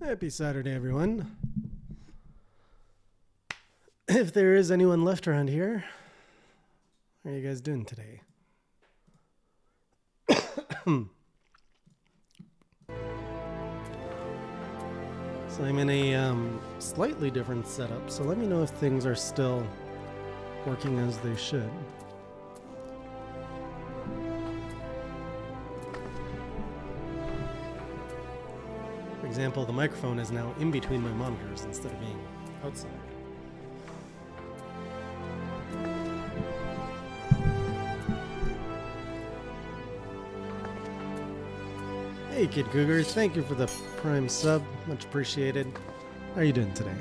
Happy Saturday, everyone. If there is anyone left around here, how are you guys doing today? So I'm in a slightly different setup, so let me know if things are still working as they should. For example, the microphone is now in between my monitors instead of being outside. Hey Kid Cougar, thank you for the Prime sub, much appreciated. How are you doing today?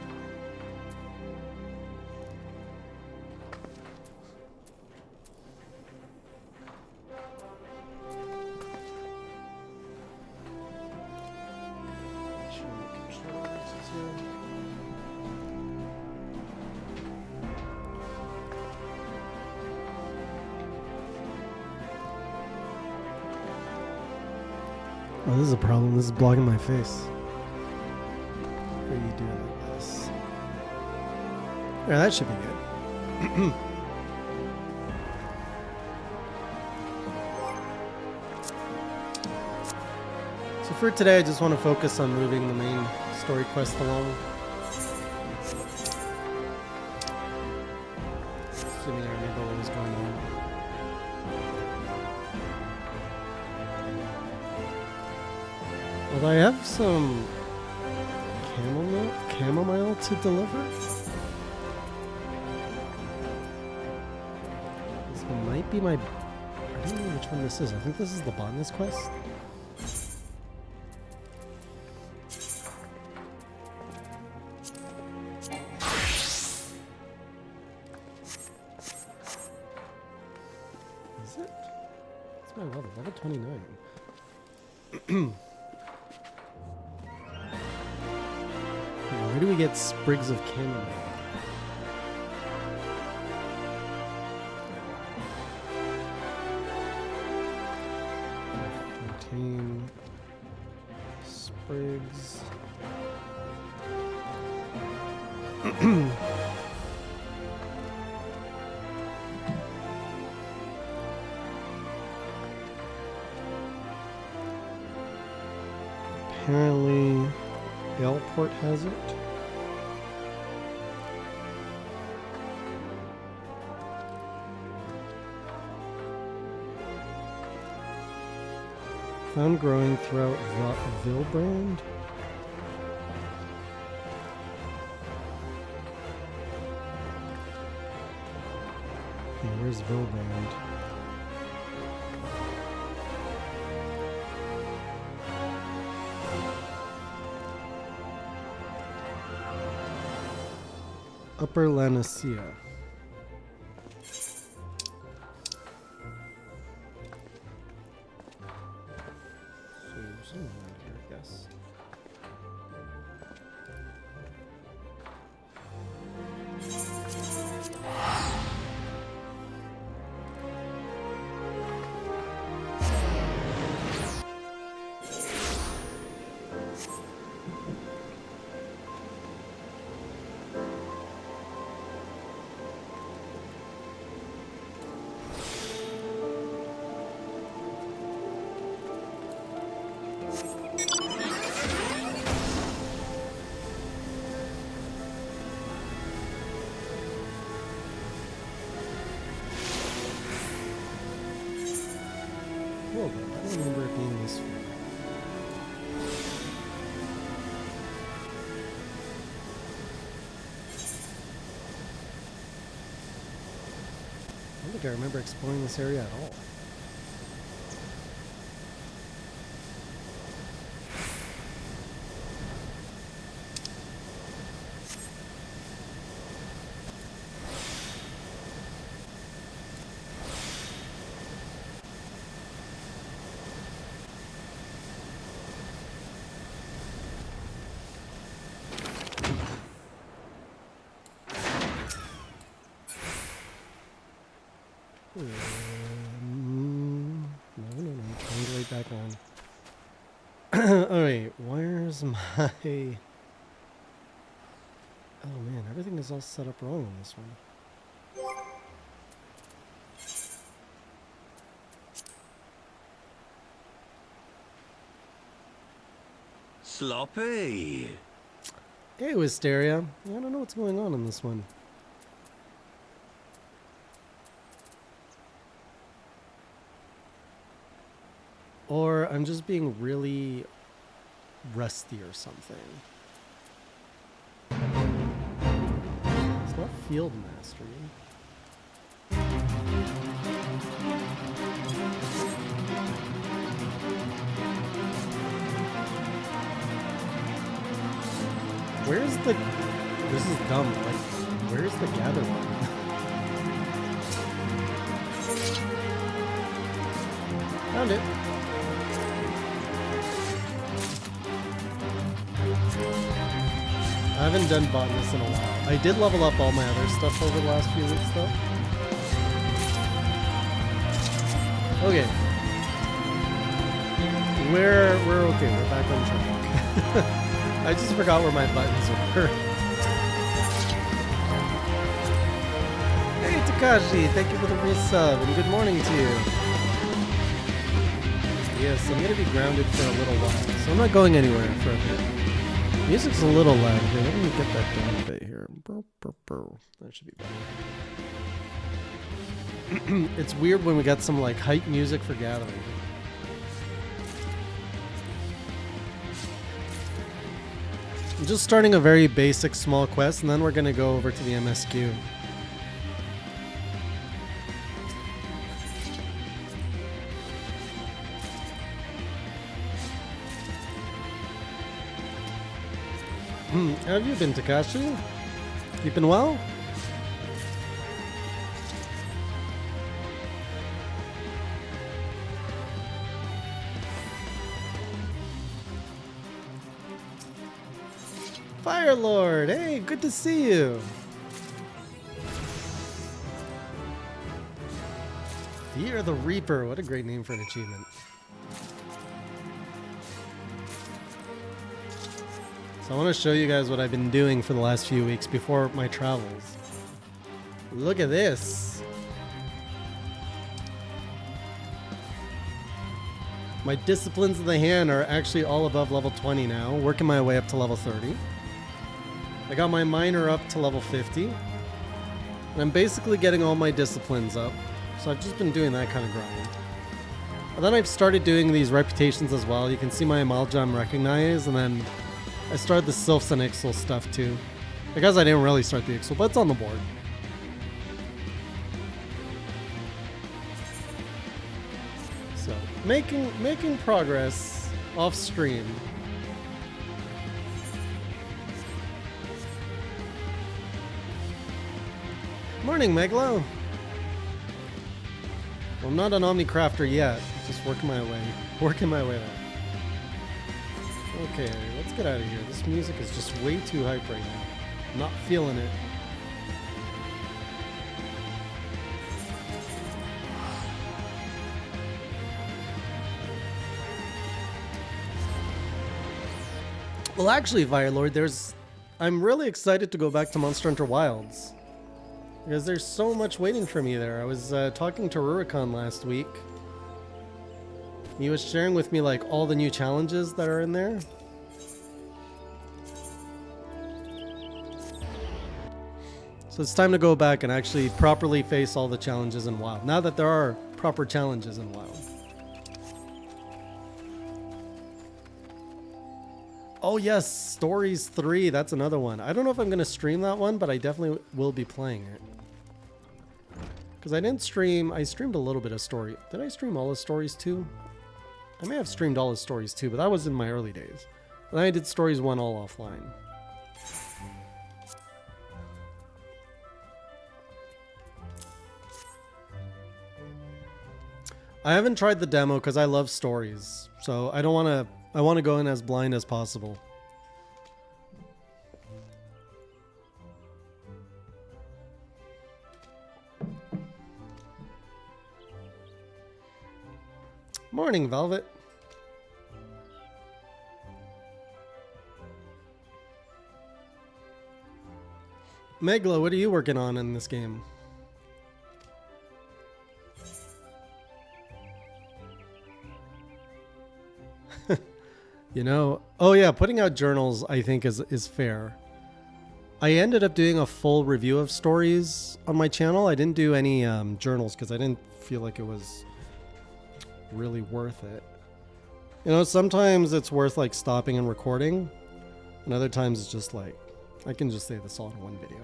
Oh, this is a problem. This is blocking my face. How do you do it like this? Yeah, that should be good. So for today, I just want to focus on moving the main story quest along. Assuming I remember what was going on. Although I have some chamomile to deliver. This might be my... I don't know which one this is. I think this is the botanist quest. Is it? It's my level 29. Where do we get sprigs of chamomile? Contain sprigs. Apparently, Airport has it. Found growing throughout Vilbrand. Okay, where's Vilbrand? Upper Lanacea. I don't remember it being this far. I don't think I remember exploring this area at all. is my... Oh man, everything is all set up wrong on this one. Sloppy. Hey, Wisteria. I don't know what's going on in this one. Or I'm just being really rusty or something. It's not field mastery. Where's the... This is dumb. Like, where's the gather button? Found it. I haven't done botanist in a while. I did level up all my other stuff over the last few weeks, though. Okay. We're okay. We're back on track. I just forgot where my buttons were. Hey, Takashi. Thank you for the resub, and good morning to you. Yes, I'm going to be grounded for a little while, so I'm not going anywhere for a bit. Music's a little loud here. Let me get that down a bit here. That should be better. It's weird when we got some like hype music for gathering. I'm just starting a very basic small quest, and then we're going to go over to the MSQ. How have you been, Takashi? Keeping well? Fire Lord, hey, good to see you. Fear the Reaper, what a great name for an achievement. So I want to show you guys what I've been doing for the last few weeks before my travels. Look at this. My disciplines of the hand are actually all above level 20 now, working my way up to level 30. I got my minor up to level 50. And I'm basically getting all my disciplines up. So I've just been doing that kind of grind. And then I've started doing these reputations as well. You can see my Amaljam recognize, and then I started the Sylphs and Ixal stuff too. Because I didn't really start the Ixal, but it's on the board. So, making progress off stream. Morning, Meglo. Well, I'm not an Omnicrafter yet. Just working my way there. Okay, let's get out of here. This music is just way too hype right now. I'm not feeling it. Well, actually, Firelord, I'm really excited to go back to Monster Hunter Wilds. Because there's so much waiting for me there. I was talking to Rurikon last week. He was sharing with me like all the new challenges that are in there. So it's time to go back and actually properly face all the challenges in WoW. Now that there are proper challenges in WoW. Oh yes, Stories 3. That's another one. I don't know if I'm going to stream that one, but I definitely will be playing it. Because I didn't stream... I streamed a little bit of Story. Did I stream all the Stories 2? I may have streamed all the Stories 2, but that was in my early days. And then I did Stories 1 all offline. I haven't tried the demo because I love stories. So I don't want to... I want to go in as blind as possible. Morning, Velvet. Megla, what are you working on in this game? You know, oh yeah, putting out journals I think is fair. I ended up doing a full review of stories on my channel. I didn't do any journals because I didn't feel like it was really worth it. You know, sometimes it's worth like stopping and recording, and other times it's just like, I can just say this all in one video.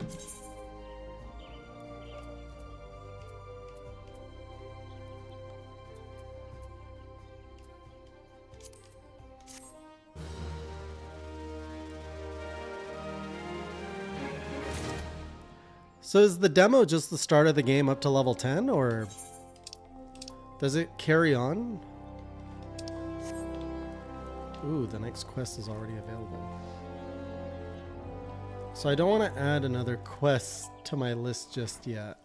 So is the demo just the start of the game up to level 10, or does it carry on? Ooh, the next quest is already available. So I don't want to add another quest to my list just yet.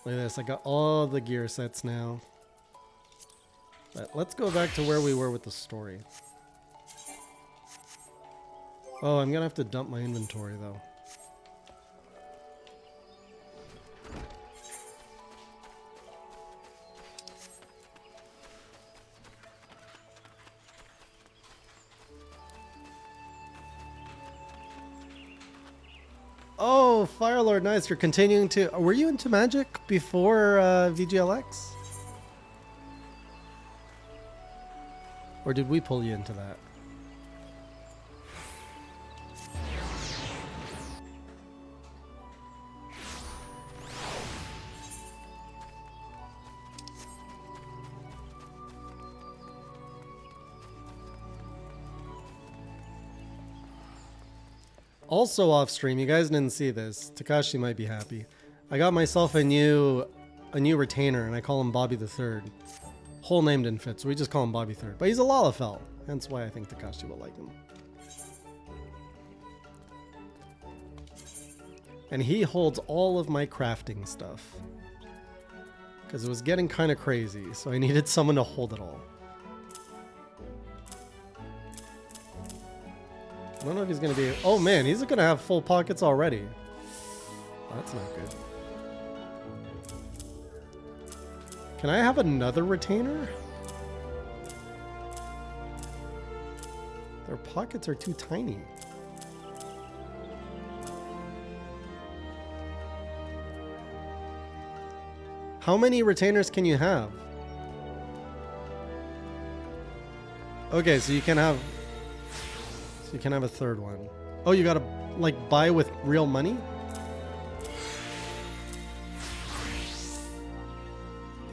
Look at this, I got all the gear sets now. But let's go back to where we were with the story. Oh, I'm gonna have to dump my inventory though. Oh, Firelord, nice. You're continuing to... Were you into Magic before VGLX? Or did we pull you into that? Also off stream, you guys didn't see this. Takashi might be happy. I got myself a new retainer, and I call him Bobby the Third. Whole name didn't fit, so we just call him Bobby Third. But he's a Lalafell, hence why I think Takashi will like him. And he holds all of my crafting stuff. Because it was getting kind of crazy, so I needed someone to hold it all. I don't know if he's going to be... Oh man, he's going to have full pockets already. That's not good. Can I have another retainer? Their pockets are too tiny. How many retainers can you have? Okay, so you can have... So you can have a third one. Oh, you gotta, like, buy with real money?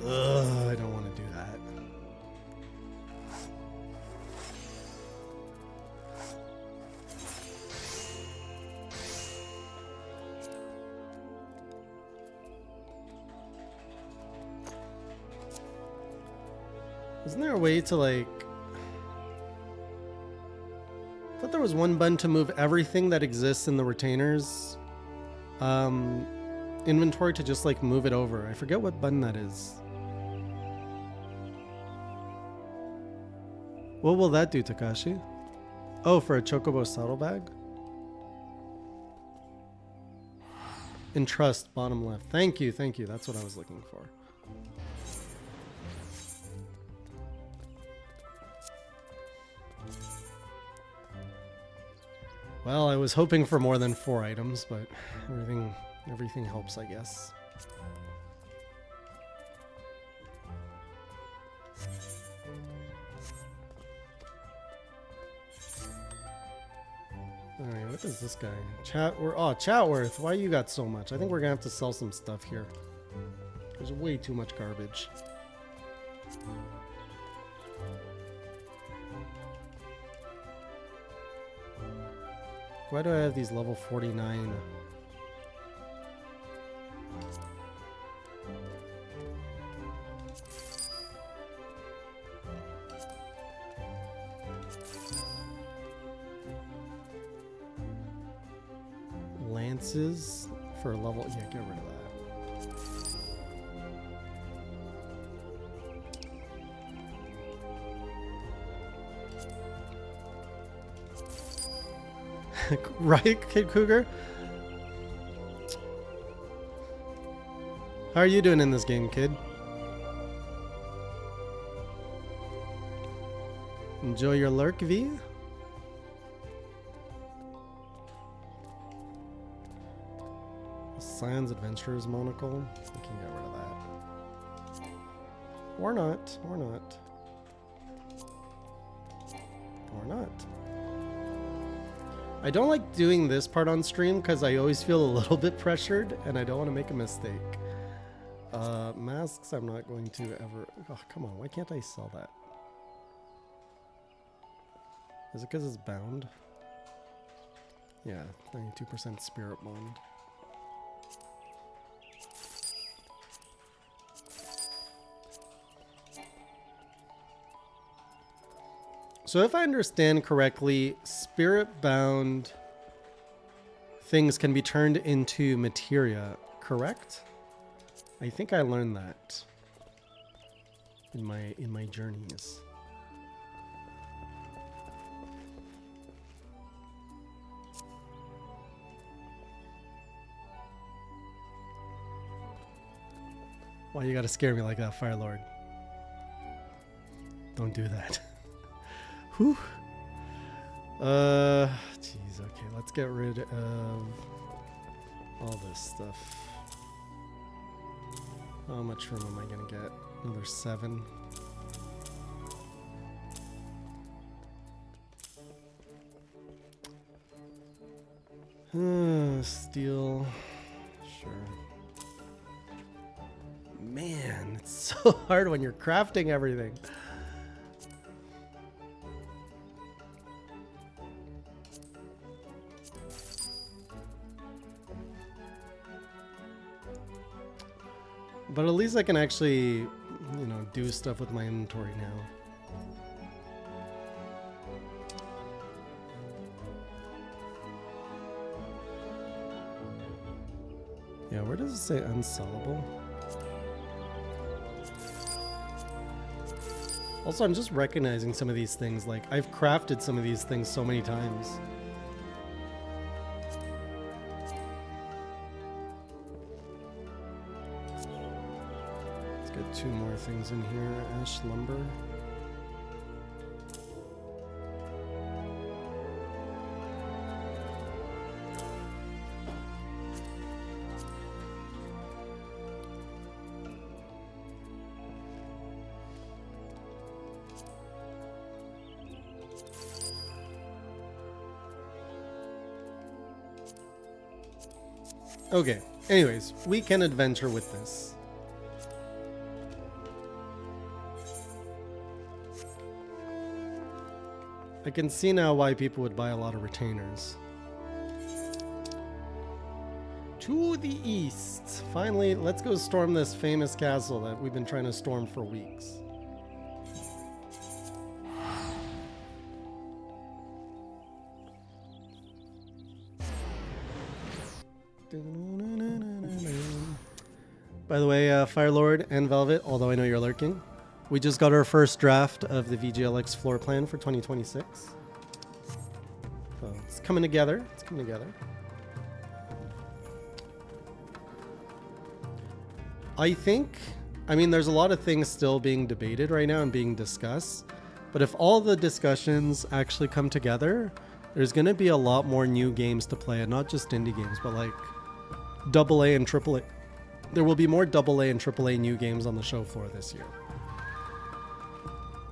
Ugh, I don't want to do that. Isn't there a way to, like... I thought there was one button to move everything that exists in the retainers inventory to just like move it over. I forget what button that is. What will that do, Takashi? Oh, for a Chocobo saddlebag? Entrust, bottom left. Thank you, thank you. That's what I was looking for. Well, I was hoping for more than 4 items, but everything helps, I guess. Alright, what is this guy? Chatworth, why you got so much? I think we're gonna have to sell some stuff here. There's way too much garbage. Why do I have these level 49? Lances for a level... Yeah, get rid of that. Right, Kid Cougar? How are you doing in this game, kid? Enjoy your lurk, V? Science Adventurers monocle. We can get rid of that. Or not. Or not. Or not. I don't like doing this part on stream because I always feel a little bit pressured and I don't want to make a mistake. Masks I'm not going to ever... Oh, come on. Why can't I sell that? Is it because it's bound? Yeah, 92% spirit bond. So if I understand correctly, spirit-bound things can be turned into materia, correct? I think I learned that in my journeys. Why you gotta scare me like that, Fire Lord? Don't do that. Whew. Jeez, okay, let's get rid of all this stuff. How much room am I gonna get? Another 7. Steel. Sure. Man, it's so hard when you're crafting everything. But at least I can actually, do stuff with my inventory now. Yeah, where does it say unsellable? Also, I'm just recognizing some of these things. Like, I've crafted some of these things so many times. Let's get 2 more things in here. Ash lumber. Okay, anyways, we can adventure with this. I can see now why people would buy a lot of retainers. To the east. Finally, let's go storm this famous castle that we've been trying to storm for weeks. By the way, Firelord and Velvet, although I know you're lurking, we just got our first draft of the VGLX floor plan for 2026. So it's coming together. It's coming together. I mean, there's a lot of things still being debated right now and being discussed. But if all the discussions actually come together, there's going to be a lot more new games to play, and not just indie games, but like AA and AAA. There will be more AA and AAA new games on the show floor this year.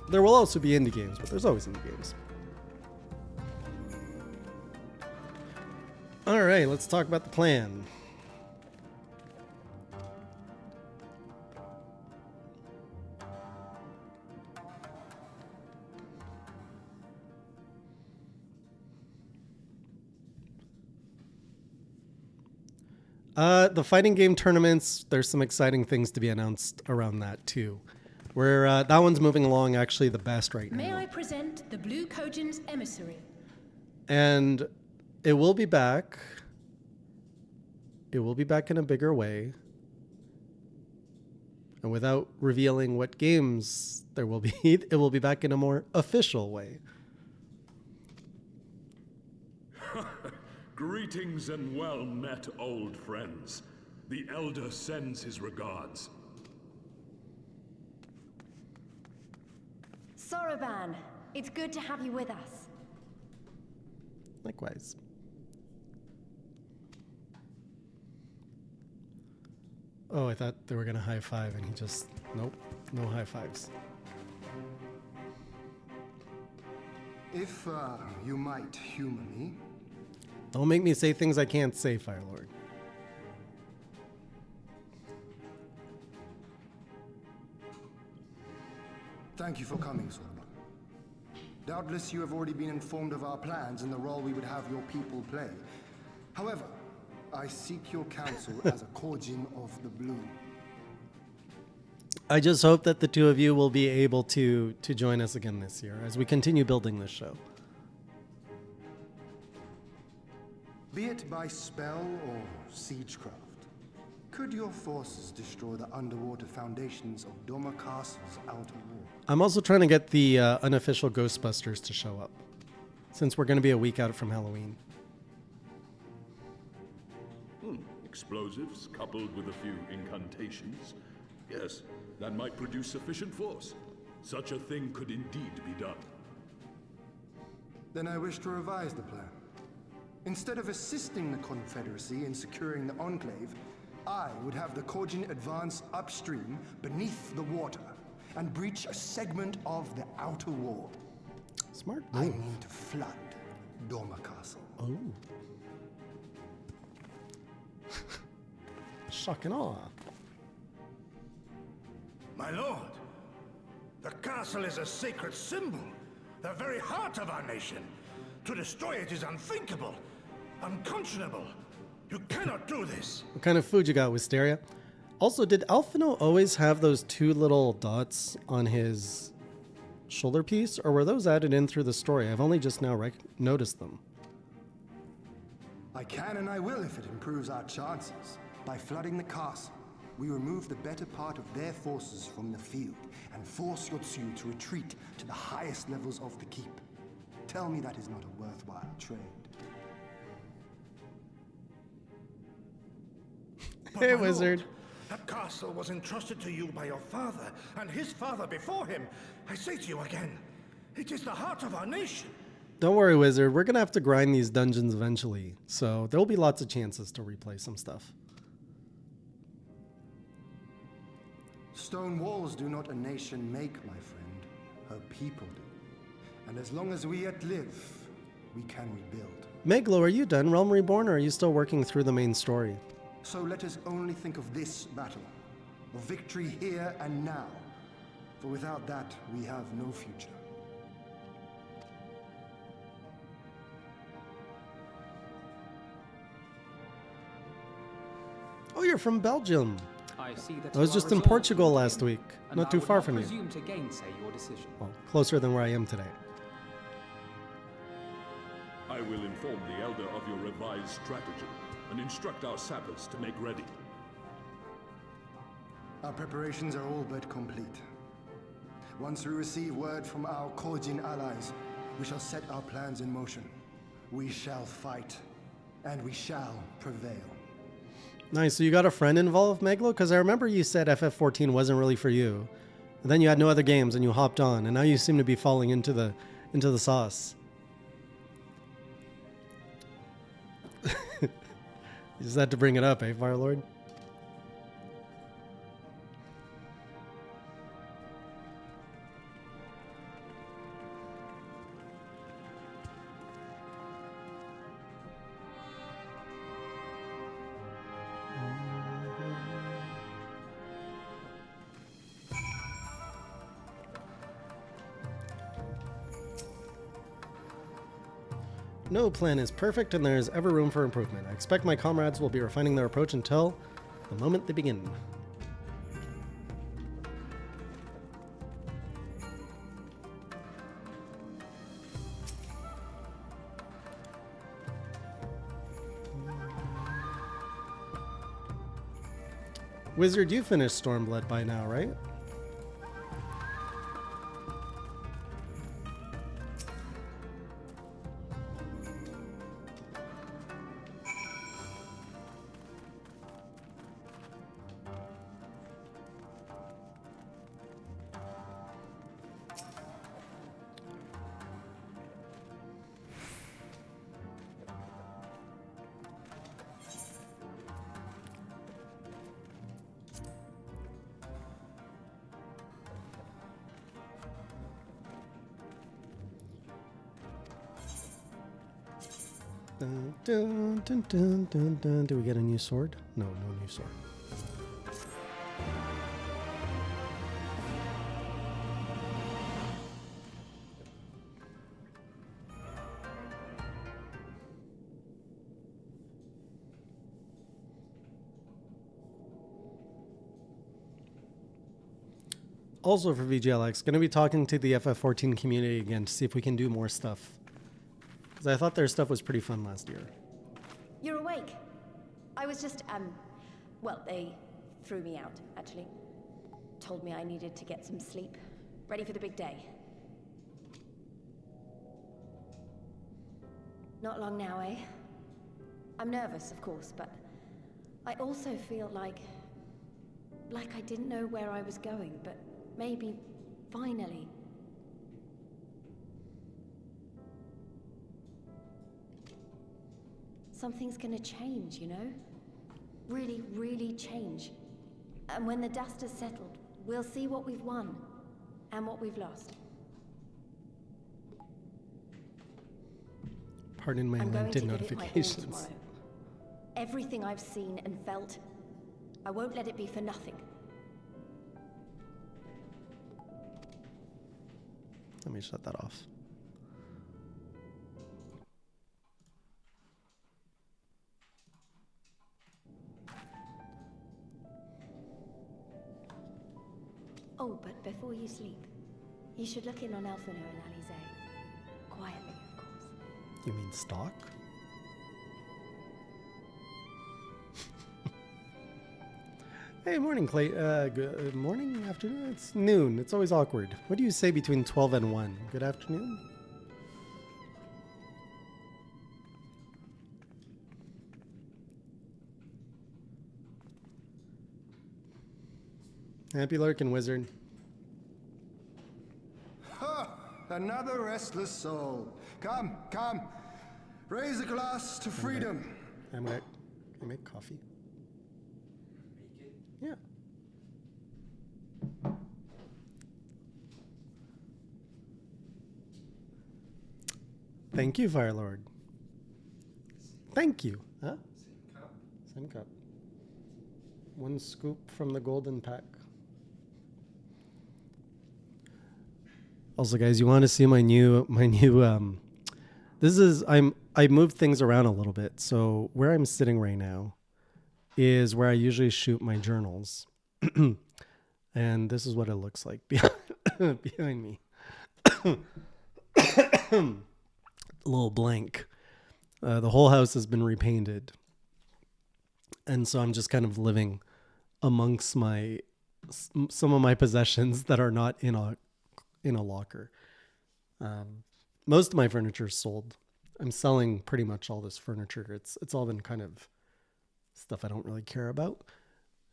There will also be indie games, but there's always indie games. All right, let's talk about the plan. The fighting game tournaments, there's some exciting things to be announced around that too. Where that one's moving along actually the best right now. May I present the Blue Kojin's emissary? And it will be back. It will be back in a bigger way. And without revealing what games there will be, it will be back in a more official way. Greetings and well met, old friends. The Elder sends his regards. Soroban, it's good to have you with us. Likewise. Oh, I thought they were gonna high five, and he just nope, no high fives. If you might humor me. Don't make me say things I can't say, Firelord. Thank you for coming, Stormblood. Doubtless you have already been informed of our plans and the role we would have your people play. However, I seek your counsel as a Korjin of the Blue. I just hope that the two of you will be able to join us again this year as we continue building this show. Be it by spell or siegecraft, could your forces destroy the underwater foundations of Doma Castle's outer wall? I'm also trying to get the unofficial Ghostbusters to show up, since we're going to be a week out from Halloween. Explosives coupled with a few incantations. Yes, that might produce sufficient force. Such a thing could indeed be done. Then I wish to revise the plan. Instead of assisting the Confederacy in securing the Enclave, I would have the Korjin advance upstream beneath the water and breach a segment of the outer wall. Smart I move. mean to flood Doma Castle. Oh. Shock and awe. My lord, the castle is a sacred symbol, the very heart of our nation. To destroy it is unthinkable, unconscionable. You cannot do this. What kind of food you got, Wisteria? Also, did Alphino always have those two little dots on his shoulder piece, or were those added in through the story? I've only just now noticed them. I can and I will if it improves our chances. By flooding the castle, we remove the better part of their forces from the field and force Yotsuyu to retreat to the highest levels of the keep. Tell me that is not a worthwhile trade. But Hey, my lord, wizard. that castle was entrusted to you by your father and his father before him. I say to you again, it is the heart of our nation. Don't worry, wizard. We're gonna have to grind these dungeons eventually, so there'll be lots of chances to replay some stuff. Stone walls do not a nation make, my friend. Her people do. And as long as we yet live, we can rebuild. Meglo, are you done Realm Reborn, or are you still working through the main story? So let us only think of this battle, of victory here and now. For without that, we have no future. Oh, you're from Belgium. I see that I was you are just in resolved Portugal to last win, week, and not I too would far not from you. presume to gainsay your decision. Well, closer than where I am today. I will inform the Elder of your revised strategy and instruct our sappers to make ready. Our preparations are all but complete. Once we receive word from our Korjin allies, we shall set our plans in motion. We shall fight, and we shall prevail. Nice. So you got a friend involved, Meglo? Because I remember you said FF14 wasn't really for you. And then you had no other games and you hopped on, and now you seem to be falling into the sauce. You just had to bring it up, eh, Firelord? No plan is perfect and there is ever room for improvement. I expect my comrades will be refining their approach until the moment they begin. Wizard, you finished Stormblood by now, right? Dun, dun, dun, dun, dun, dun. Do we get a new sword? No, no new sword. Also for VGLX, going to be talking to the FF14 community again to see if we can do more stuff. Because I thought their stuff was pretty fun last year. You're awake. I was just, well, they threw me out, actually. Told me I needed to get some sleep. Ready for the big day. Not long now, eh? I'm nervous, of course, but I also feel like I didn't know where I was going, but maybe, finally. Something's gonna change, you know? Really, really change. And when the dust has settled, we'll see what we've won and what we've lost. Pardon my I'm going to LinkedIn give it my all notifications. tomorrow. Everything I've seen and felt, I won't let it be for nothing. Let me shut that off. Oh, but before you sleep, you should look in on Elfino and Alize. Quietly, of course. You mean stock? Hey, morning, Clay. Good morning, afternoon? It's noon. It's always awkward. What do you say between 12 and 1? Good afternoon? Happy lurking, wizard. Ha! Another restless soul. Come, come. Raise a glass to freedom. I'm gonna. Can I make coffee? Yeah. Thank you, Firelord. Thank you. Huh? Same cup. One scoop from the golden pack. Also, guys, you want to see my new this is I moved things around a little bit. So where I'm sitting right now is where I usually shoot my journals. And this is what it looks like behind me. A little blank. The whole house has been repainted. And so I'm just kind of living amongst some of my possessions that are not in a locker. Most of my furniture is sold. I'm selling pretty much all this furniture. It's all been kind of stuff I don't really care about.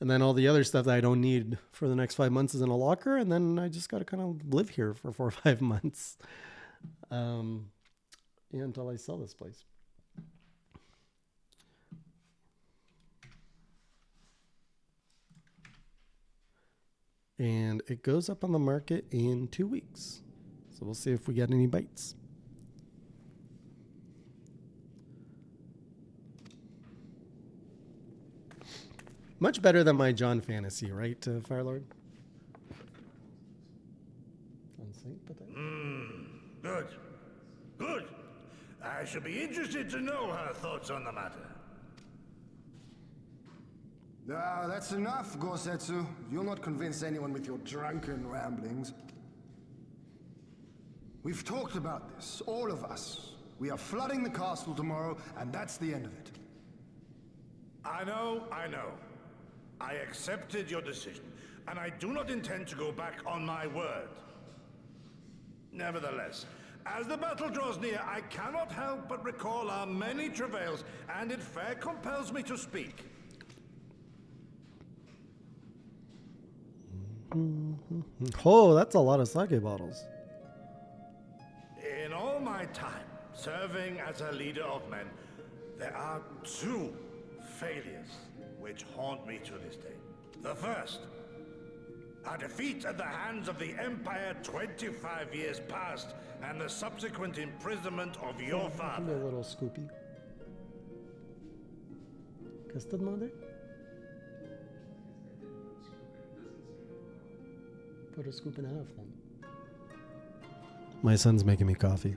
And then all the other stuff that I don't need for the next 5 months is in a locker. And then I just got to kind of live here for 4 or 5 months until I sell this place. And it goes up on the market in 2 weeks. So we'll see if we get any bites. Much better than my John fantasy, right, Firelord? Good. Good. I shall be interested to know her thoughts on the matter. Ah, that's enough, Gosetsu. You'll not convince anyone with your drunken ramblings. We've talked about this, all of us. We are flooding the castle tomorrow, and that's the end of it. I know. I accepted your decision, and I do not intend to go back on my word. Nevertheless, as the battle draws near, I cannot help but recall our many travails, and it fair compels me to speak. Oh, that's a lot of sake bottles. In all my time serving as a leader of men, there are 2 failures which haunt me to this day. The first, our defeat at the hands of the Empire 25 years past, and the subsequent imprisonment of your Give me father. a little scoopy. Custard mother? Put a scoop in half then. My son's making me coffee.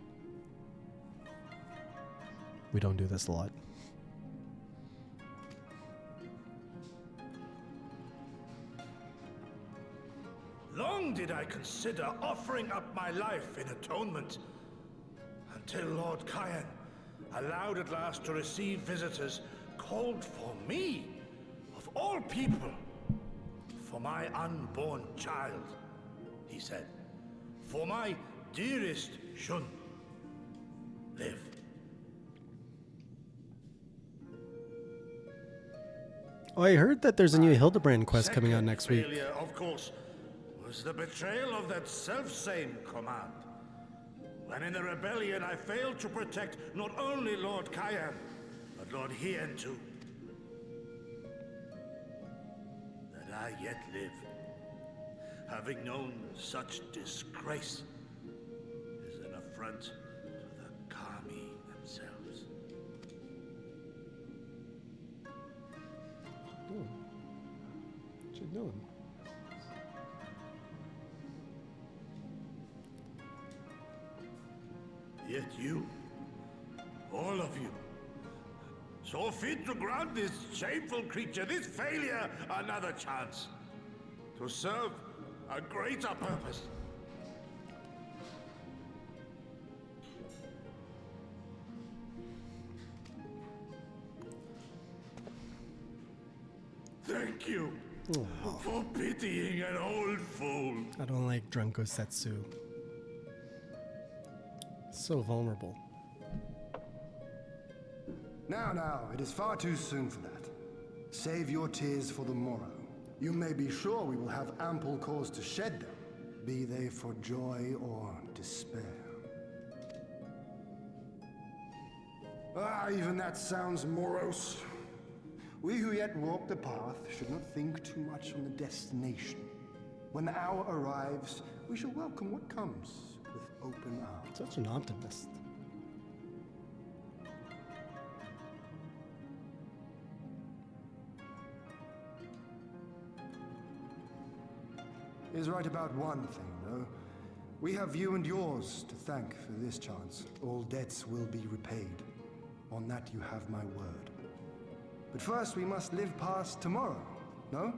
We don't do this a lot. Long did I consider offering up my life in atonement, until Lord Kyan allowed at last to receive visitors called for me, of all people, for my unborn child, he said, for my dearest Shun. Live. Oh, I heard that there's a new Hildebrand quest coming out next week. Failure, of course, was the betrayal of that self-same command. When in the rebellion I failed to protect not only Lord Kyan, but Lord Hien too. That I yet live, having known such disgrace, is an affront to the Kami themselves. Oh. What you doing? Yet you, all of you, saw fit to grant this shameful creature, this failure, another chance to serve a greater purpose. Thank you for pitying an old fool. I don't like Drunko Setsu. So vulnerable. Now, it is far too soon for that. Save your tears for the morrow. You may be sure we will have ample cause to shed them, be they for joy or despair. Even that sounds morose. We who yet walk the path should not think too much on the destination. When the hour arrives, we shall welcome what comes with open arms. Such an optimist. He is right about one thing, though. We have you and yours to thank for this chance. All debts will be repaid. On that you have my word. But first we must live past tomorrow, no?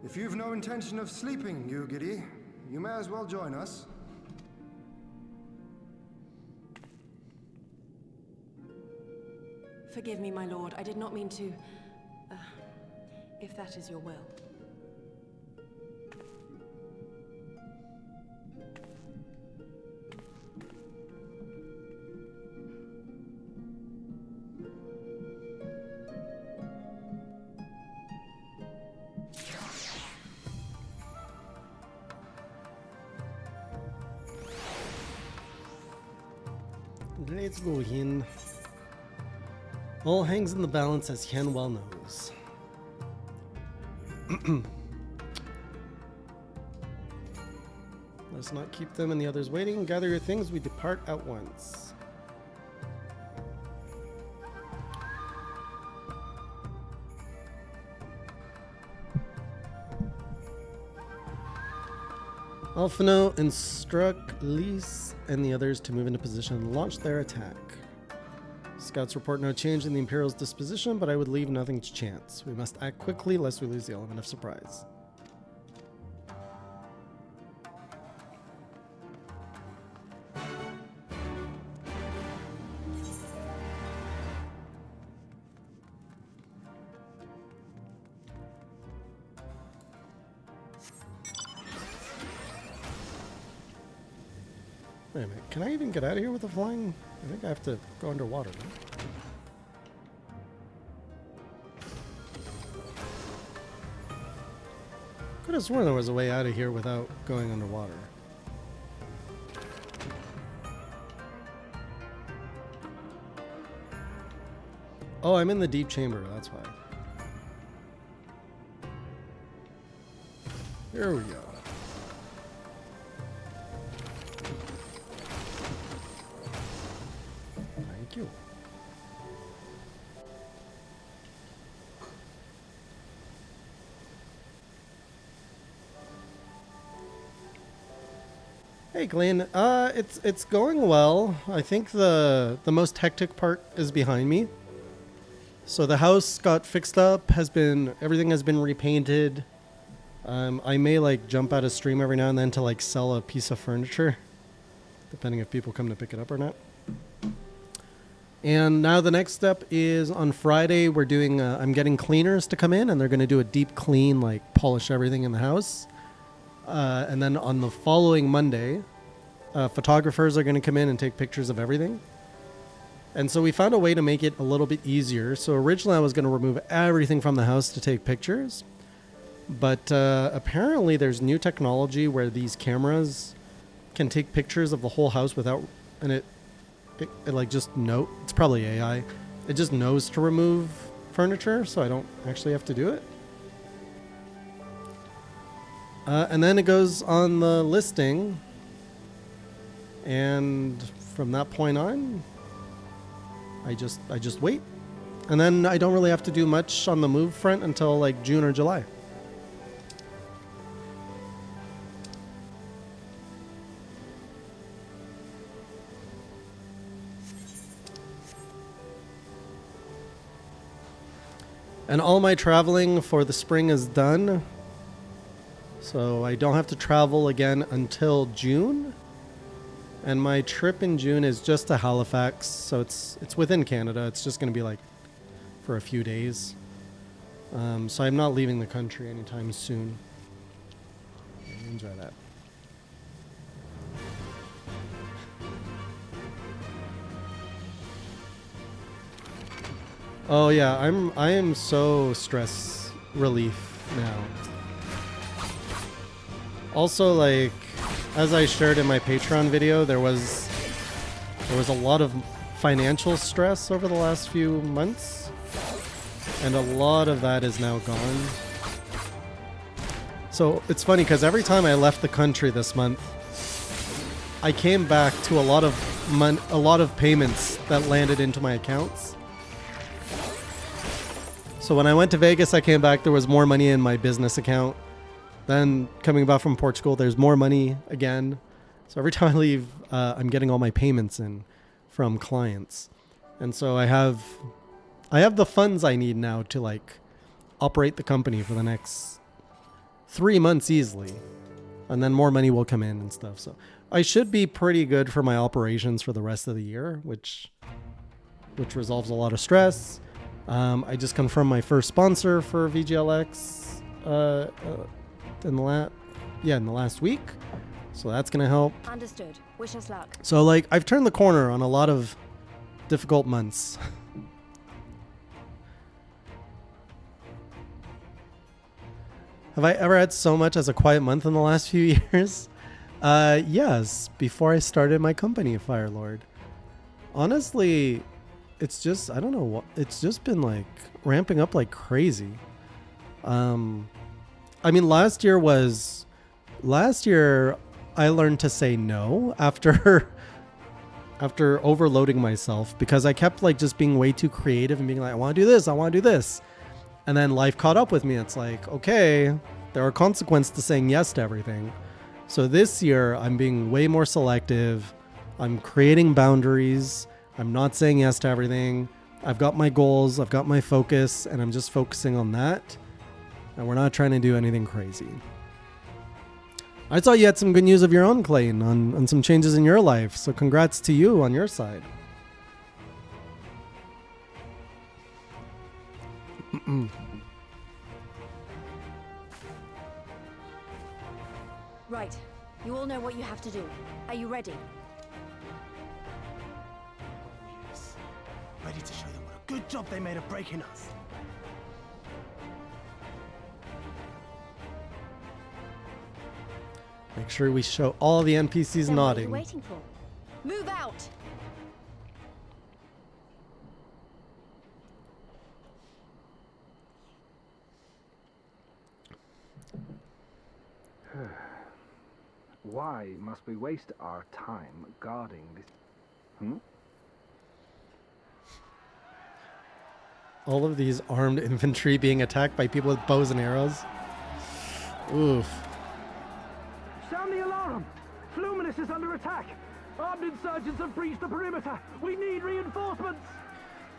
If you've no intention of sleeping, you giddy, you may as well join us. Forgive me, my lord. I did not mean to... if that is your will. Let's go in. All hangs in the balance, as Ken well knows. Let's not keep them and the others waiting. Gather your things, we depart at once. Alphino instruct Lise and the others to move into position and launch their attack. Scouts report no change in the Imperial's disposition, but I would leave nothing to chance. We must act quickly lest we lose the element of surprise. Wait a minute, can I even get out of here with the flying? I think I have to go underwater, right? Could have sworn there was a way out of here without going underwater. Oh, I'm in the deep chamber, that's why. Here we go. Thank you. Hey Glenn, it's going well. I think the most hectic part is behind me. So the house got fixed up, everything has been repainted. I may like jump out of stream every now and then to like sell a piece of furniture, depending if people come to pick it up or not. And now the next step is on Friday we're doing I'm getting cleaners to come in and they're going to do a deep clean, like polish everything in the house. And then on the following Monday, photographers are going to come in and take pictures of everything. And so we found a way to make it a little bit easier. So originally I was going to remove everything from the house to take pictures. But apparently there's new technology where these cameras can take pictures of the whole house without... And it like just know... It's probably AI. It just knows to remove furniture, so I don't actually have to do it. And then it goes on the listing. And from that point on... I just wait. And then I don't really have to do much on the move front until like June or July. And all my traveling for the spring is done. So I don't have to travel again until June. And my trip in June is just to Halifax, so it's within Canada. It's just going to be like for a few days. So I'm not leaving the country anytime soon. Enjoy that. Oh yeah, I am so stress relief now. Also, like, as I shared in my Patreon video, there was a lot of financial stress over the last few months, and a lot of that is now gone. So it's funny because every time I left the country this month, I came back to a lot of payments that landed into my accounts. So when I went to Vegas, I came back, there was more money in my business account. Then coming back from Portugal, there's more money again. So every time I leave, I'm getting all my payments in from clients. And so I have the funds I need now to like operate the company for the next 3 months easily. And then more money will come in and stuff. So I should be pretty good for my operations for the rest of the year, which resolves a lot of stress. I just confirmed my first sponsor for VGLX in the last week, so that's gonna help. Understood. Wish us luck. So like I've turned the corner on a lot of difficult months. Have I ever had so much as a quiet month in the last few years? Yes, before I started my company, Firelord. Honestly, it's just, I don't know what, it's just been like ramping up like crazy. I mean, last year I learned to say no after overloading myself because I kept like just being way too creative and being like, I want to do this, I want to do this. And then life caught up with me. It's like, okay, there are consequences to saying yes to everything. So this year I'm being way more selective. I'm creating boundaries. I'm not saying yes to everything. I've got my goals, I've got my focus, and I'm just focusing on that. And we're not trying to do anything crazy. I saw you had some good news of your own, Clayton, on some changes in your life. So congrats to you on your side. Right. You all know what you have to do. Are you ready? Yes. Ready to show them what a good job they made of breaking us. Make sure we show all the NPCs Then nodding. What are you waiting for? Move out! Why must we waste our time guarding this? All of these armed infantry being attacked by people with bows and arrows. Oof. Sound the alarm! Fluminous is under attack! Armed insurgents have breached the perimeter! We need reinforcements!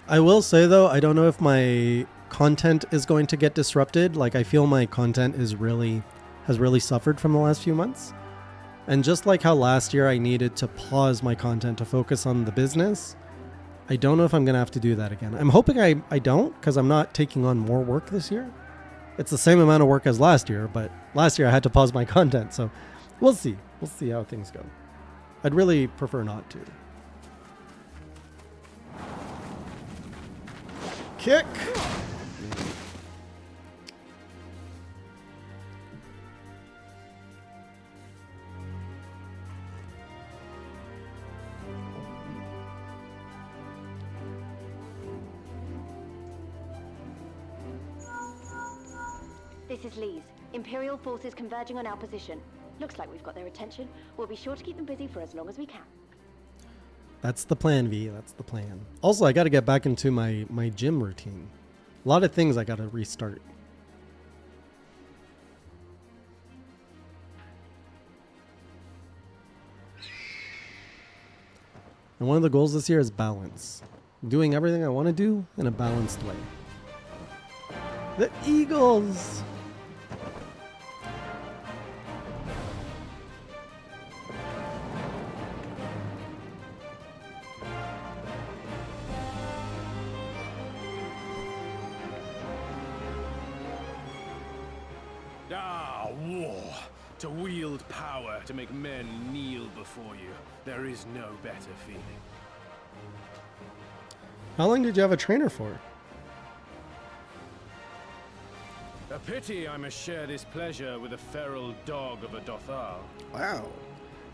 I will say though, I don't know if my content is going to get disrupted. Like, I feel my content has really suffered from the last few months. And just like how last year I needed to pause my content to focus on the business, I don't know if I'm going to have to do that again. I'm hoping I don't, because I'm not taking on more work this year. It's the same amount of work as last year, but last year I had to pause my content. So we'll see. We'll see how things go. I'd really prefer not to. Kick! This is Lee's. Imperial forces converging on our position. Looks like we've got their attention. We'll be sure to keep them busy for as long as we can. That's the plan, V. That's the plan. Also, I got to get back into my gym routine. A lot of things I got to restart. And one of the goals this year is balance. Doing everything I want to do in a balanced way. The Eagles! Ah, war. To wield power, to make men kneel before you. There is no better feeling. How long did you have a trainer for? A pity I must share this pleasure with a feral dog of a Dothar. Wow.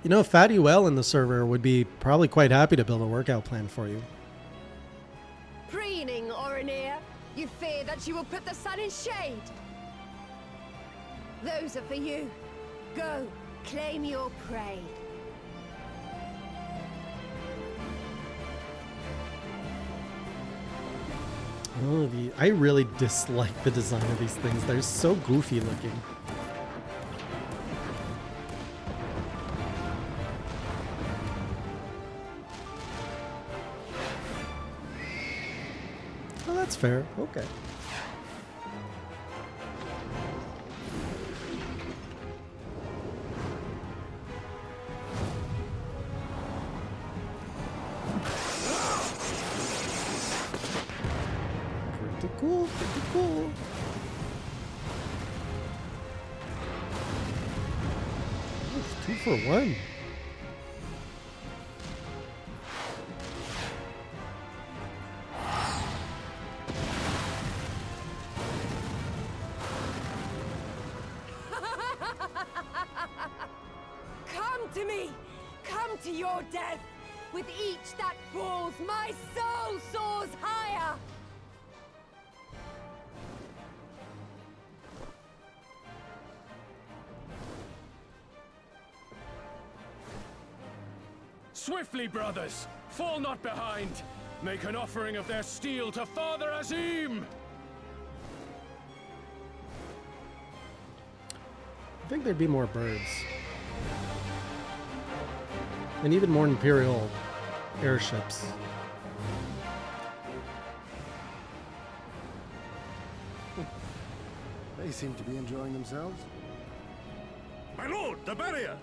You know, Fatty Well in the server would be probably quite happy to build a workout plan for you. Preening, Oronir. You fear that you will put the sun in shade. Those are for you. Go, claim your prey. Oh, I really dislike the design of these things. They're so goofy looking. Oh, that's fair. Okay. Pretty cool. It's 2 for 1. Come to me! Come to your death! With each that falls, my soul soars higher! Swiftly, brothers! Fall not behind! Make an offering of their steel to Father Azim! I think there'd be more birds. And even more Imperial airships. They seem to be enjoying themselves. My lord, the barrier!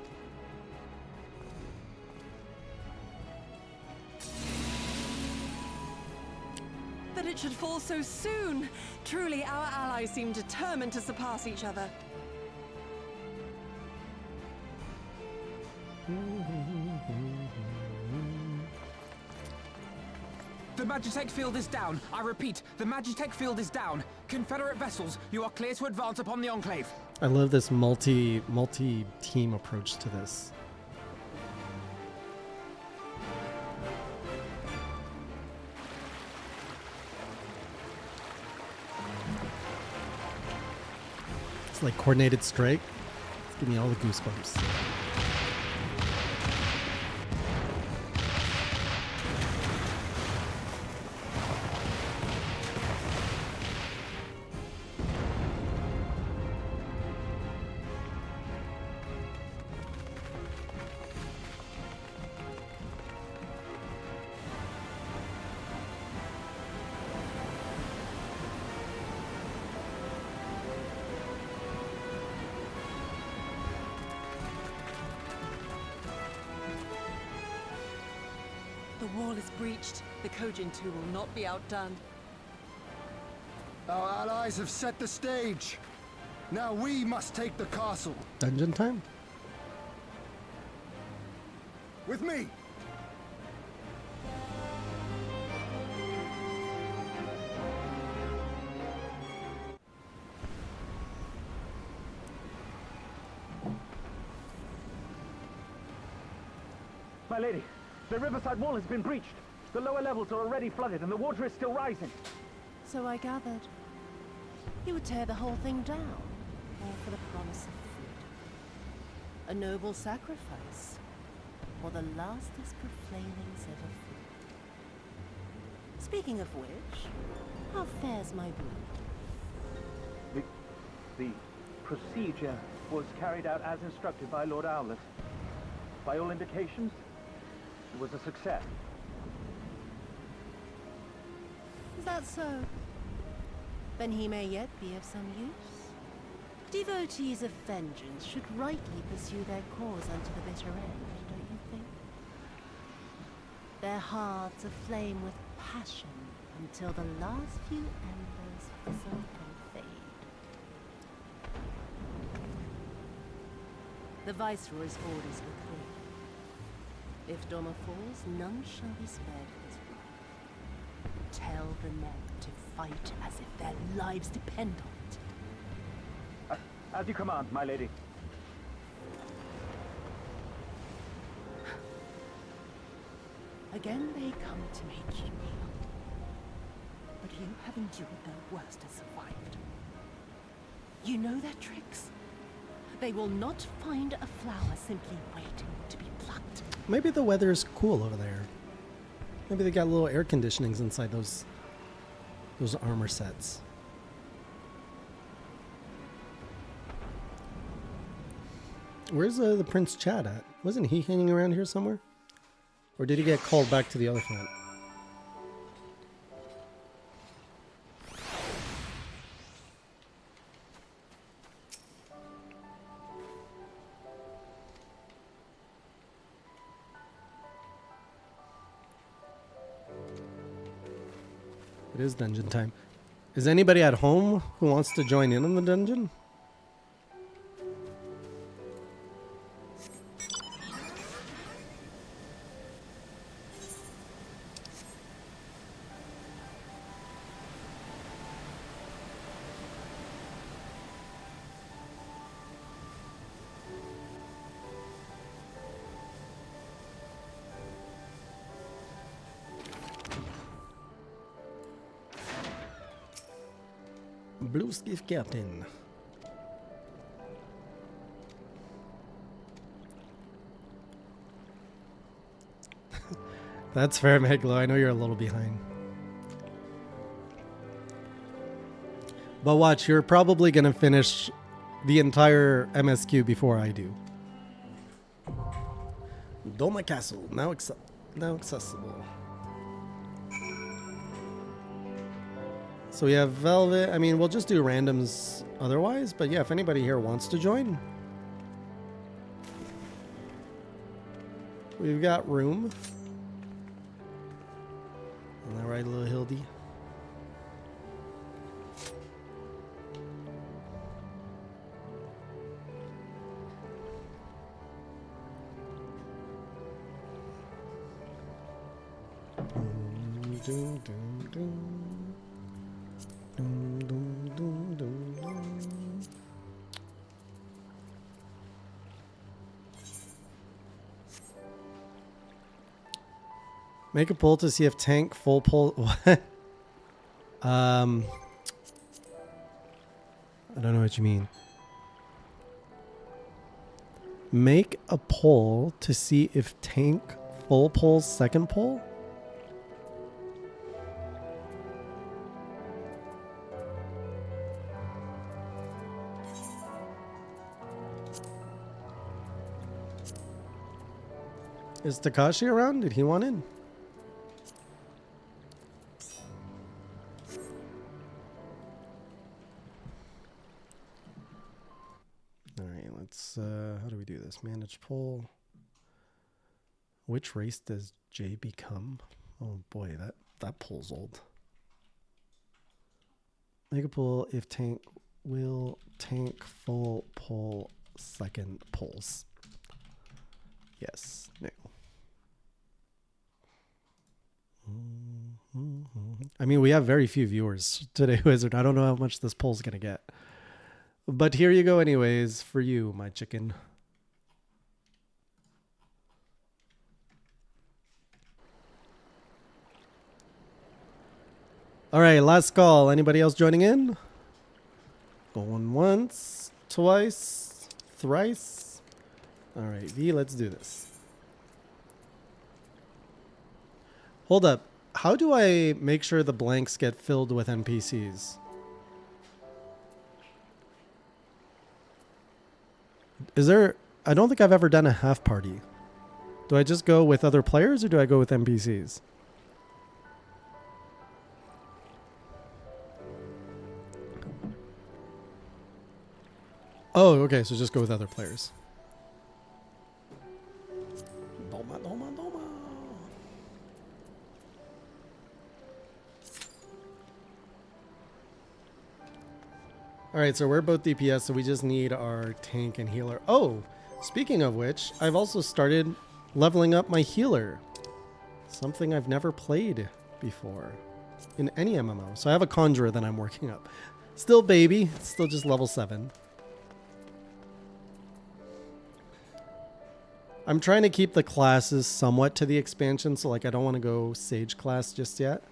That it should fall so soon. Truly, our allies seem determined to surpass each other. The Magitech field is down. I repeat, the Magitech field is down. Confederate vessels, you are clear to advance upon the Enclave. I love this multi-team approach to this. It's like coordinated strike. It's giving me all the goosebumps. The wall is breached. The Kojin 2 will not be outdone. Our allies have set the stage. Now we must take the castle. Dungeon time? With me! My lady, the riverside wall has been breached. The lower levels are already flooded and the water is still rising. So I gathered. You would tear the whole thing down, all for the promise of freedom. A noble sacrifice, or the lastest proflanings ever fought. Speaking of which, how fares my brood? The procedure was carried out as instructed by Lord Owlet. By all indications, it was a success. Is that so? Then he may yet be of some use. Devotees of vengeance should rightly pursue their cause unto the bitter end, don't you think? Their hearts aflame with passion until the last few embers fizzle and fade. The Viceroy's orders were clear. If Doma falls, none shall be spared his wrath. Tell the men to fight as if their lives depend on it. As you command, my lady. Again they come to make you kneel. But you have endured their worst and survived. You know their tricks. They will not find a flower simply waiting to be plucked. Maybe the weather's cool over there. Maybe they got little air conditionings inside those armor sets. Where's the Prince Chad at? Wasn't he hanging around here somewhere? Or did he get called back to the other front? It is dungeon time. Is anybody at home who wants to join in on the dungeon? Blue Skiff Captain. That's fair, Meglo. I know you're a little behind. But watch, you're probably going to finish the entire MSQ before I do. Doma Castle, now accessible. So we have Velvet. I mean, we'll just do randoms otherwise. But yeah, if anybody here wants to join, we've got room. Isn't that right, little Hildy? Dum, dum, dum. Dum, dum, dum, dum, dum. Make a poll to see if tank full pull. What? I don't know what you mean. Make a poll to see if tank full pulls second pull. Is Takashi around? Did he want in? All right, let's, how do we do this? Manage poll. Which race does Jay become? Oh boy, that pull's old. Mega pull if tank will tank full pull second pulls. Yes. No. I mean, we have very few viewers today, Wizard. I don't know how much this poll's gonna get. But here you go anyways, for you, my chicken. All right, last call. Anybody else joining in? Going once, twice, thrice. All right, V, let's do this. Hold up. How do I make sure the blanks get filled with NPCs? Is there... I don't think I've ever done a half party. Do I just go with other players or do I go with NPCs? Oh, okay, so just go with other players. Doma, doma, doma. Alright, so we're both DPS, so we just need our tank and healer. Oh, speaking of which, I've also started leveling up my healer. Something I've never played before in any MMO. So I have a conjurer that I'm working up. Still baby, still just level 7. I'm trying to keep the classes somewhat to the expansion, so like I don't want to go Sage class just yet.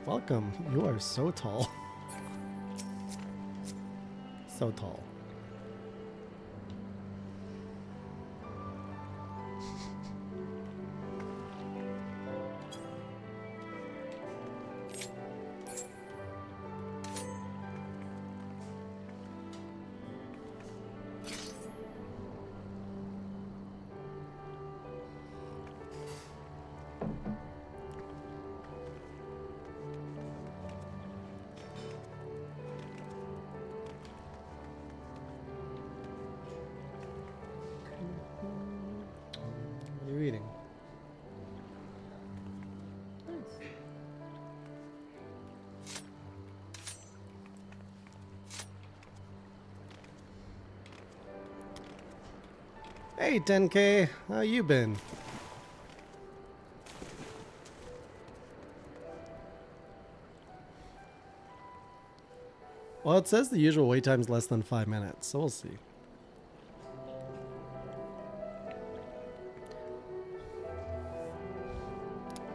Welcome. You are so tall. So tall. Reading. Nice. Hey 10K, how you been? Well, it says the usual wait time is less than 5 minutes, so we'll see.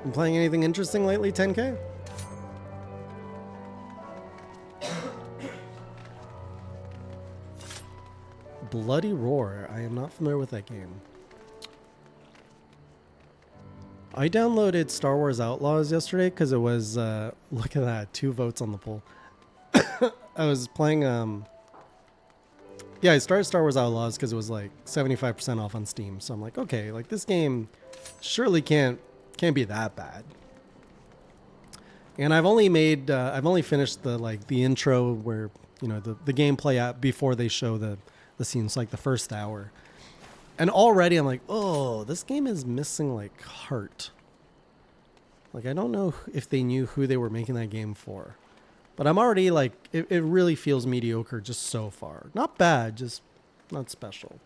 Been playing anything interesting lately, 10K? Bloody Roar. I am not familiar with that game. I downloaded Star Wars Outlaws yesterday because it was, look at that, 2 votes on the poll. I was playing, yeah, I started Star Wars Outlaws because it was like 75% off on Steam. So I'm like, okay, like this game surely can't be that bad. And I've only made I've only finished the intro where, you know, the gameplay app before they show the scenes, like the first hour. And already I'm like, oh, this game is missing like heart. Like I don't know if they knew who they were making that game for. But I'm already like, it really feels mediocre just so far. Not bad, just not special.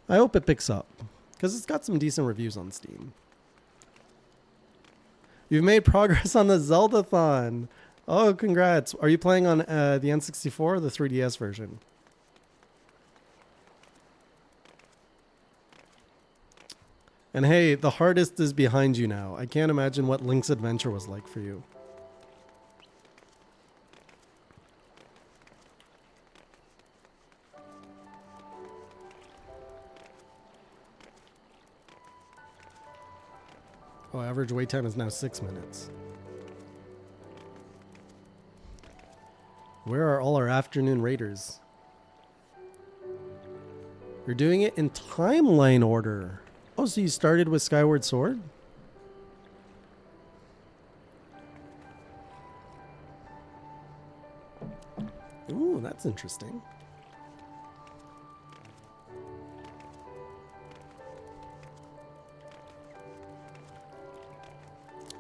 I hope it picks up because it's got some decent reviews on Steam. You've made progress on the Zeldathon. Oh, congrats. Are you playing on the N64 or the 3DS version? And hey, the hardest is behind you now. I can't imagine what Link's Adventure was like for you. Oh, average wait time is now 6 minutes. Where are all our afternoon raiders? You're doing it in timeline order. Oh, so you started with Skyward Sword? Ooh, That's interesting.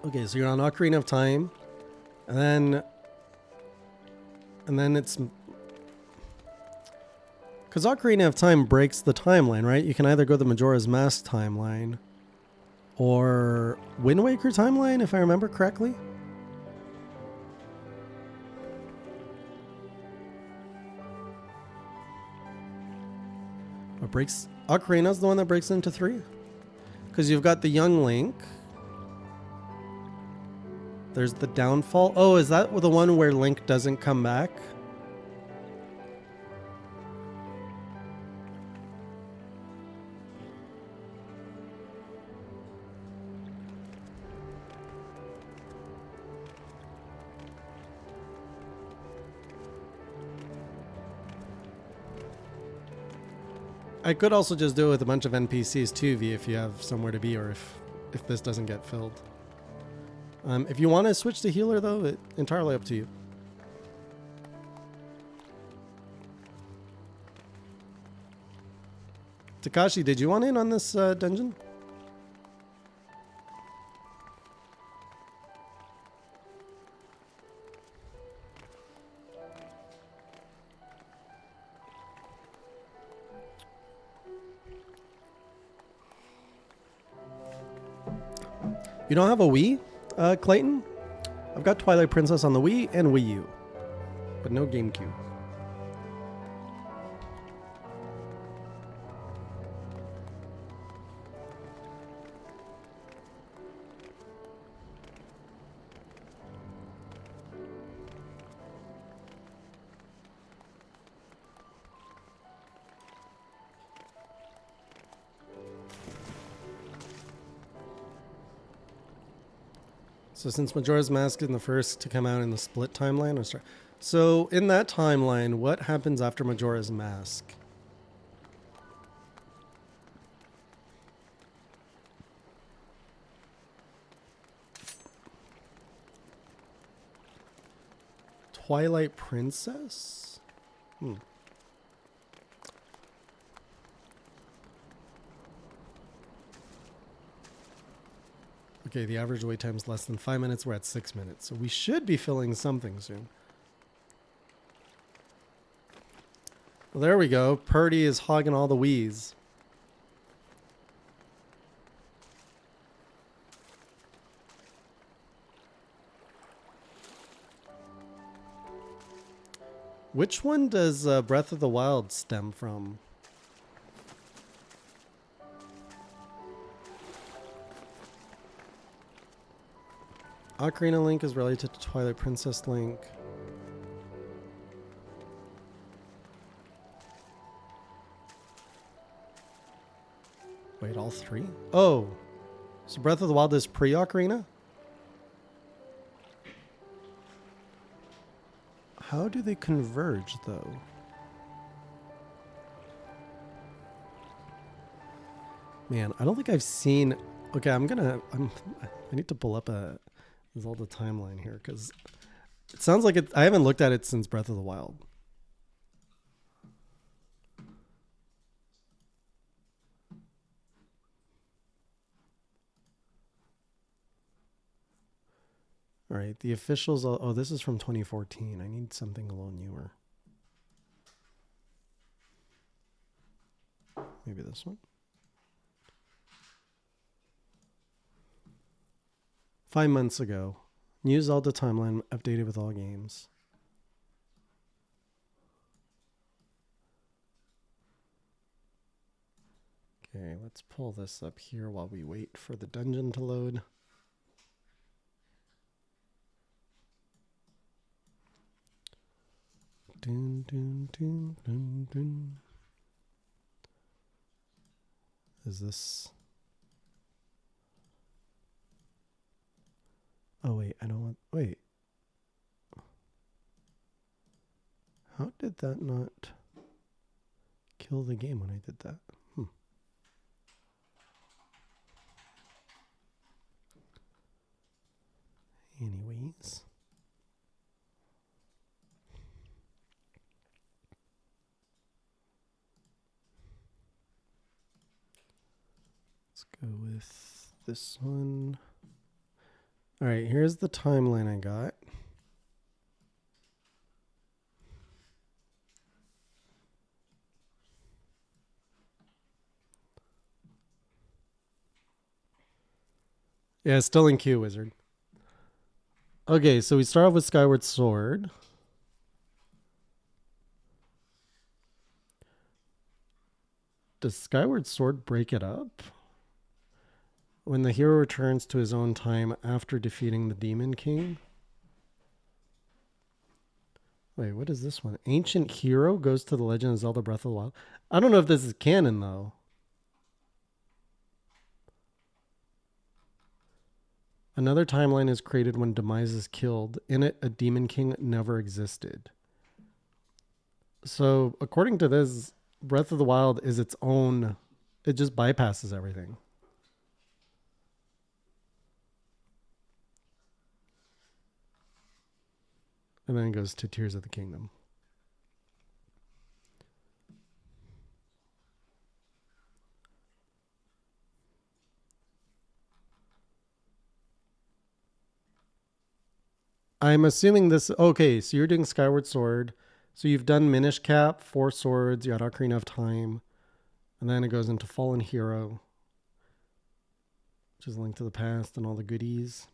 Okay, so you're on Ocarina of Time, and then it's because Ocarina of Time breaks the timeline, right? You can either go the Majora's Mask timeline or Wind Waker timeline, if I remember correctly. What breaks Ocarina's the one that breaks into 3? Because you've got the young Link. There's the downfall. Oh, is that the one where Link doesn't come back? I could also just do it with a bunch of NPCs too, V, if you have somewhere to be, or if this doesn't get filled. If you want to switch to healer, though, it's entirely up to you. Takashi, did you want in on this dungeon? You don't have a Wii, Clayton? I've got Twilight Princess on the Wii and Wii U, but no GameCube. So since Majora's Mask is the first to come out in the split timeline, so in that timeline, what happens after Majora's Mask? Twilight Princess? Okay, the average wait time is less than 5 minutes. We're at 6 minutes. So we should be filling something soon. Well, there we go. Purdy is hogging all the Wiis. Which one does Breath of the Wild stem from? Ocarina Link is related to Twilight Princess Link. Wait, all three? Oh, so Breath of the Wild is pre-Ocarina? How do they converge, though? Man, I don't think I've seen... Okay, I need to pull up a Zelda timeline here, because it sounds like I haven't looked at it since Breath of the Wild. All right, the officials... Oh, this is from 2014. I need something a little newer. Maybe this one? 5 months ago. New Zelda timeline updated with all games. Okay, let's pull this up here while we wait for the dungeon to load. Dun, dun, dun, dun, dun. Is this... Oh, wait, I don't want... Wait. How did that not kill the game when I did that? Anyways. Go with this one. All right, here's the timeline I got. Yeah, still in queue, Wizard. Okay, so we start off with Skyward Sword. Does Skyward Sword break it up? When the hero returns to his own time after defeating the Demon King? Wait, what is this one? Ancient Hero goes to the Legend of Zelda Breath of the Wild. I don't know if this is canon, though. Another timeline is created when Demise is killed. In it, a Demon King never existed. So, according to this, Breath of the Wild is its own... It just bypasses everything. And then it goes to Tears of the Kingdom. I'm assuming this... Okay, so you're doing Skyward Sword. So you've done Minish Cap, 4 Swords, you had Ocarina of Time. And then it goes into Fallen Hero, which is Link to the Past and all the goodies.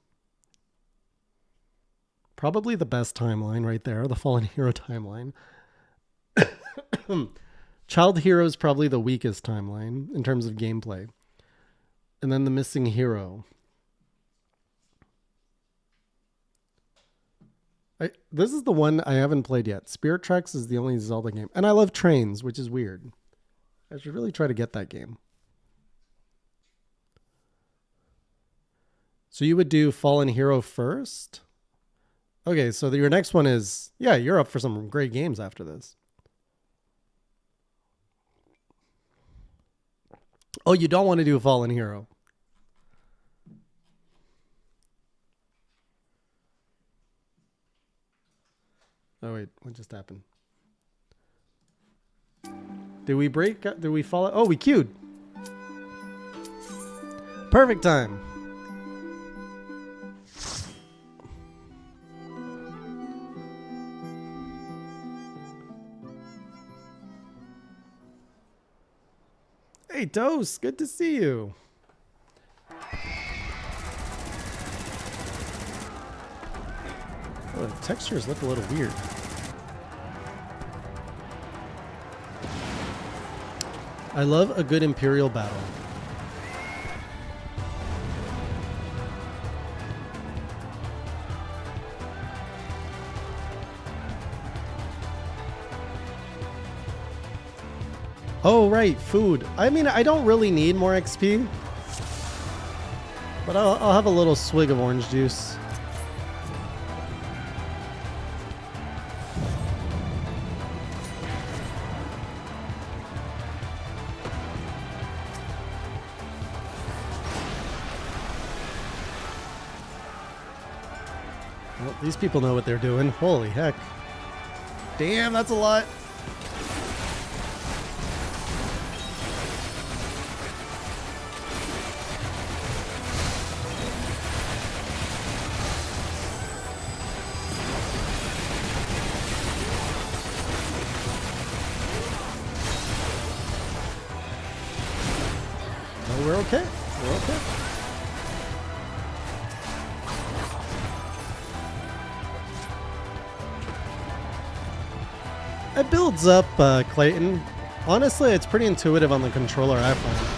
Probably the best timeline right there, the Fallen Hero timeline. Child Hero is probably the weakest timeline in terms of gameplay. And then the Missing Hero. This is the one I haven't played yet. Spirit Tracks is the only Zelda game. And I love trains, which is weird. I should really try to get that game. So you would do Fallen Hero first? Okay, so your next one is... Yeah, you're up for some great games after this. Oh, you don't want to do Fallen Hero. Oh, wait. What just happened? Did we break? Did we follow? Oh, we queued. Perfect time. Hey, Dose. Good to see you. Oh, the textures look a little weird. I love a good Imperial battle. Oh, right, food. I mean, I don't really need more XP, but I'll have a little swig of orange juice. Well, these people know what they're doing. Holy heck. Damn, that's a lot. No, we're okay. We're okay. It builds up, Clayton. Honestly, it's pretty intuitive on the controller, I find.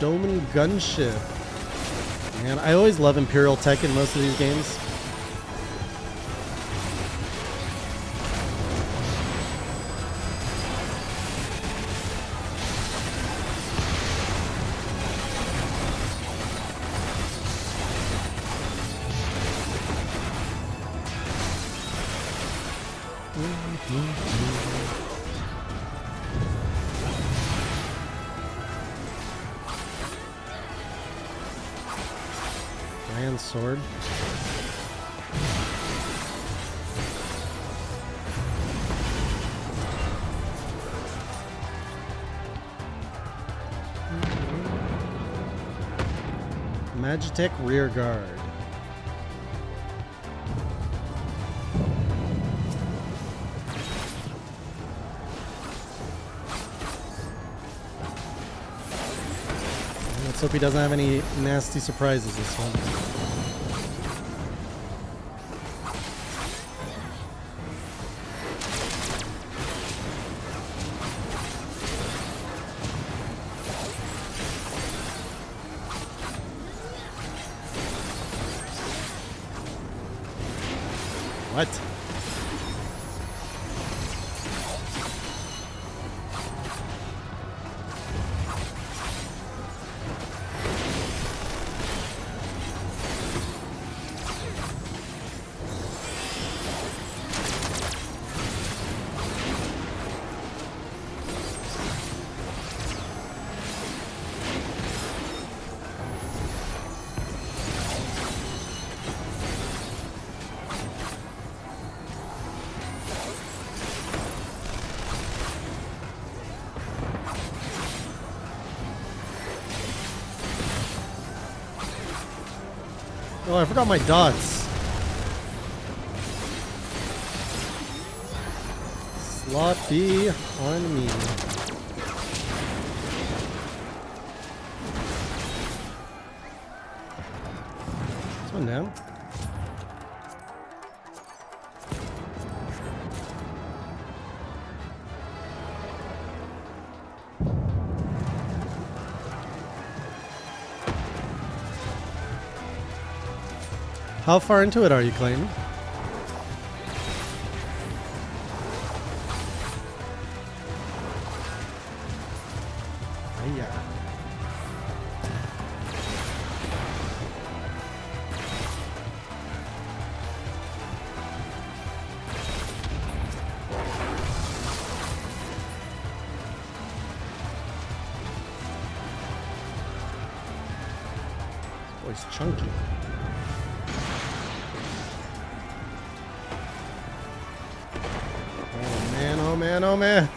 Doman Gunship. Man, I always love Imperial tech in most of these games. Iron sword. Magitech rear guard. Let's hope he doesn't have any nasty surprises this one. What? Oh, I forgot my dots. Sloppy on me. This one down. How far into it are you, Clayton? Yeah. This boy's chunky. Oh man, oh man.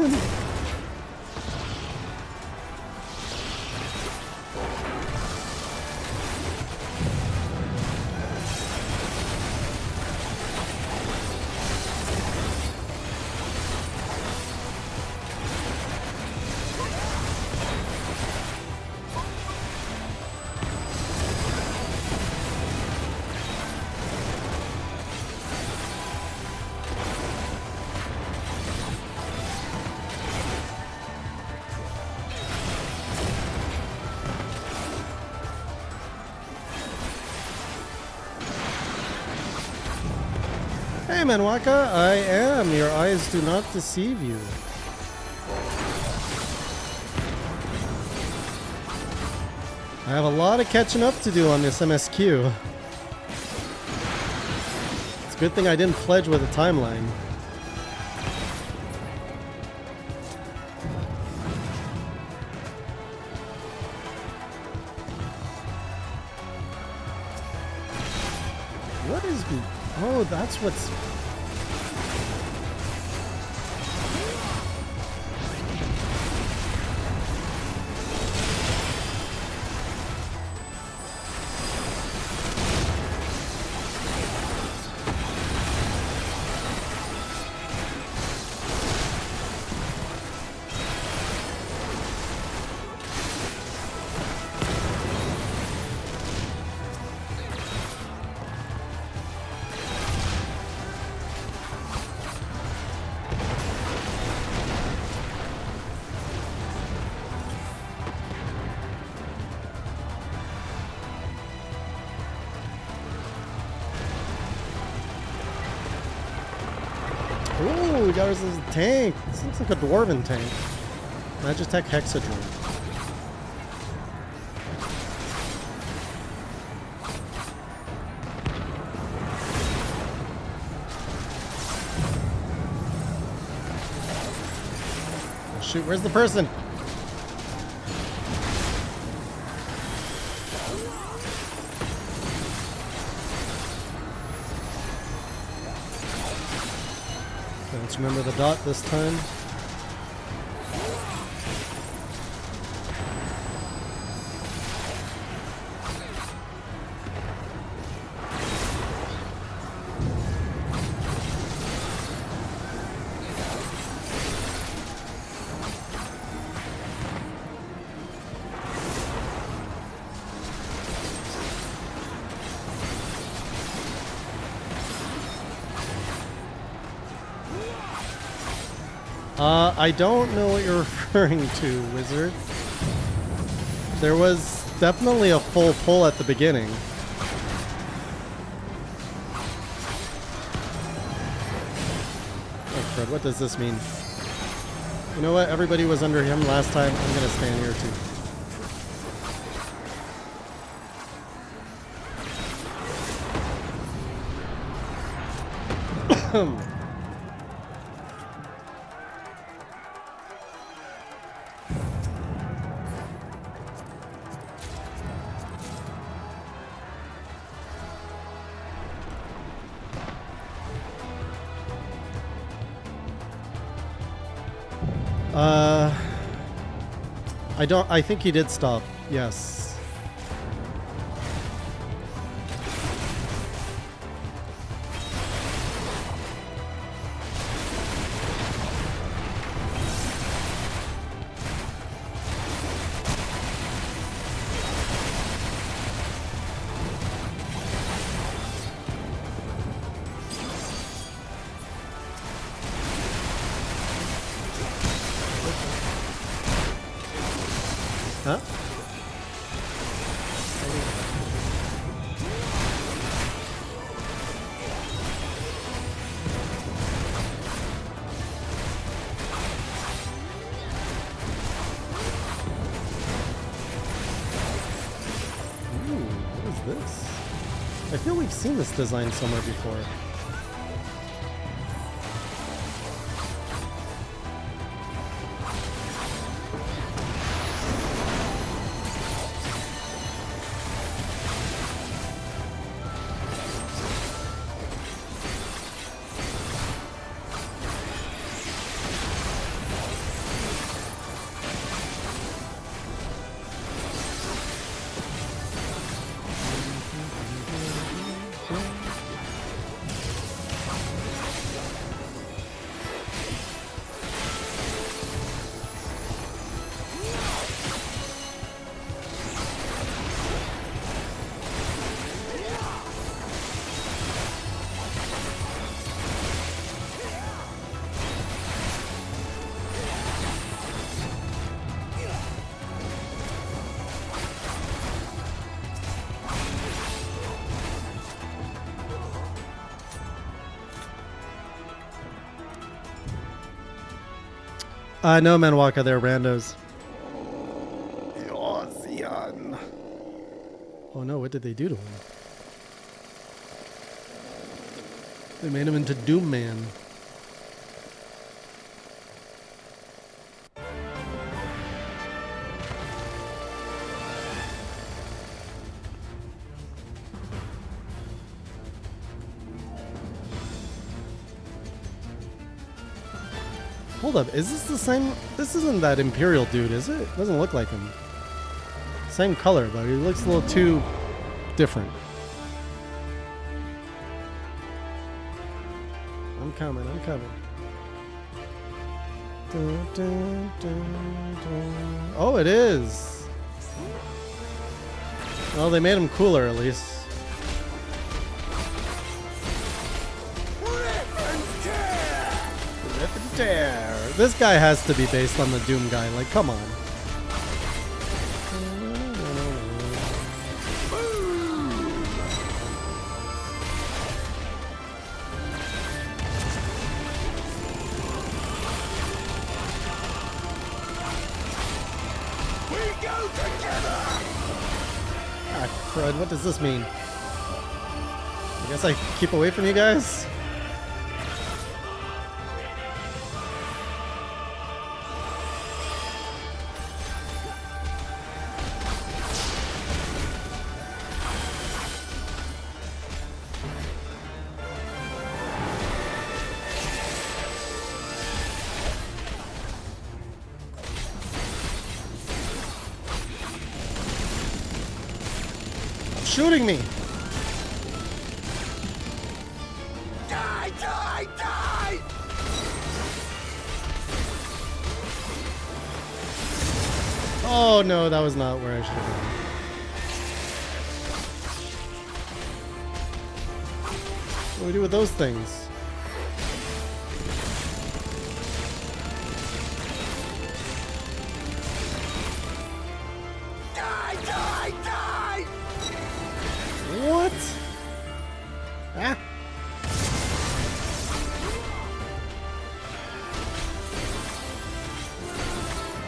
Hey Manwaka, I am. Your eyes do not deceive you. I have a lot of catching up to do on this MSQ. It's a good thing I didn't pledge with a timeline. What is... Oh, that's what's... Ooh, we got ourselves a tank. This looks like a dwarven tank. Magitech Hexadron. shoot, where's the person? Let's remember the dot this time. I don't know what you're referring to, wizard. There was definitely a full pull at the beginning. Oh, Fred, what does this mean? You know what? Everybody was under him last time. I'm gonna stand here too. I think he did stop. Yes. Huh? Ooh, what is this? I feel we've seen this design somewhere before. No, Manwaka, they're randos. Oh no, what did they do to him? They made him into Doom Man. Hold up, is this the same? This isn't that Imperial dude, is it? Doesn't look like him. Same color, but he looks a little too different. I'm coming, I'm coming. Dun, dun, dun, dun. Oh, it is. Well, they made him cooler at least. This guy has to be based on the Doom guy. Like, come on. We go together. Ah, crud. What does this mean? I guess I keep away from you guys? shooting me. Die, die, die! Oh no, that was not where I should have gone. What do we do with those things? Die, die, die! What? Ah.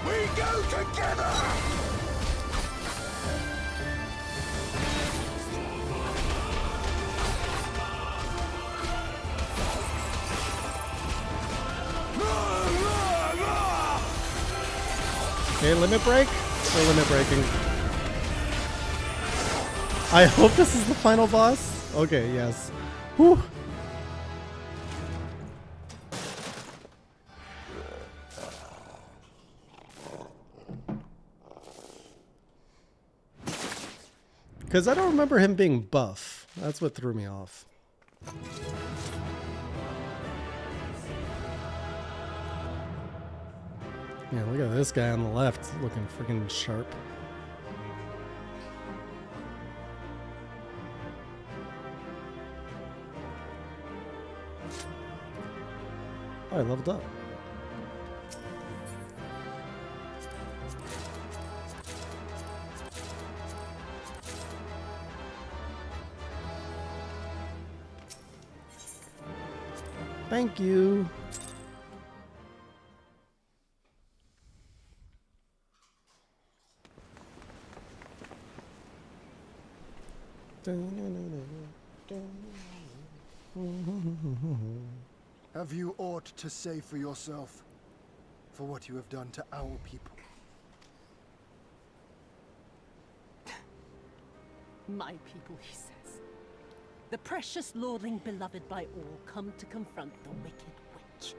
We go together! Okay, limit break? Or limit breaking? I hope this is the final boss. Okay, yes. Whew. Because I don't remember him being buff. That's what threw me off. Yeah, look at this guy on the left, looking freaking sharp. Oh, I leveled up. Thank you. Have you aught to say for yourself, for what you have done to our people? My people, he says. The precious lordling beloved by all, come to confront the wicked witch.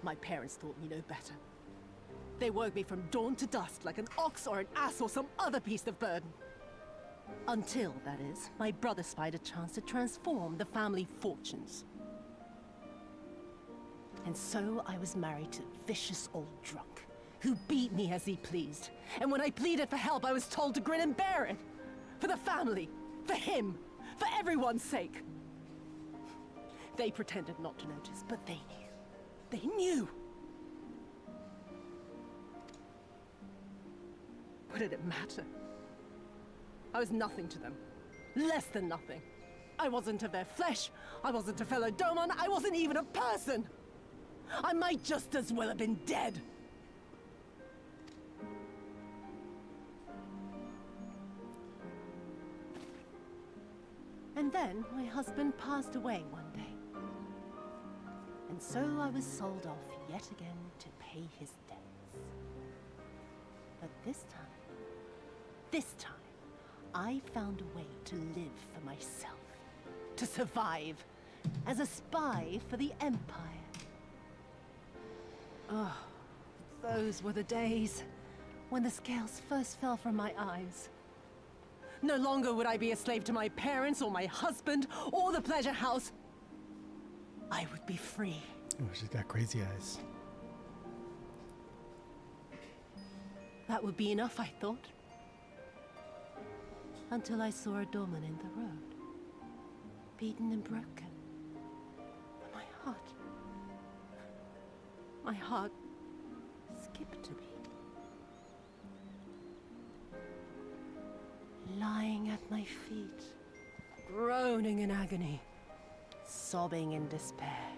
My parents thought me no better. They woke me from dawn to dusk like an ox or an ass or some other beast of burden. Until, that is, my brother spied a chance to transform the family fortunes. And so I was married to a vicious old drunk, who beat me as he pleased. And when I pleaded for help, I was told to grin and bear it. For the family, for him, for everyone's sake. They pretended not to notice, but they knew. They knew! What did it matter? I was nothing to them. Less than nothing. I wasn't of their flesh. I wasn't a fellow Domon. I wasn't even a person. I might just as well have been dead. And then my husband passed away one day. And so I was sold off yet again to pay his debts. But this time, I found a way to live for myself. To survive as a spy for the Empire. Oh, those were the days when the scales first fell from my eyes. No longer would I be a slave to my parents or my husband or the pleasure house. I would be free. Oh, she's got crazy eyes. That would be enough, I thought. Until I saw a doorman in the road, beaten and broken. My heart skipped a beat. Lying at my feet, groaning in agony, sobbing in despair.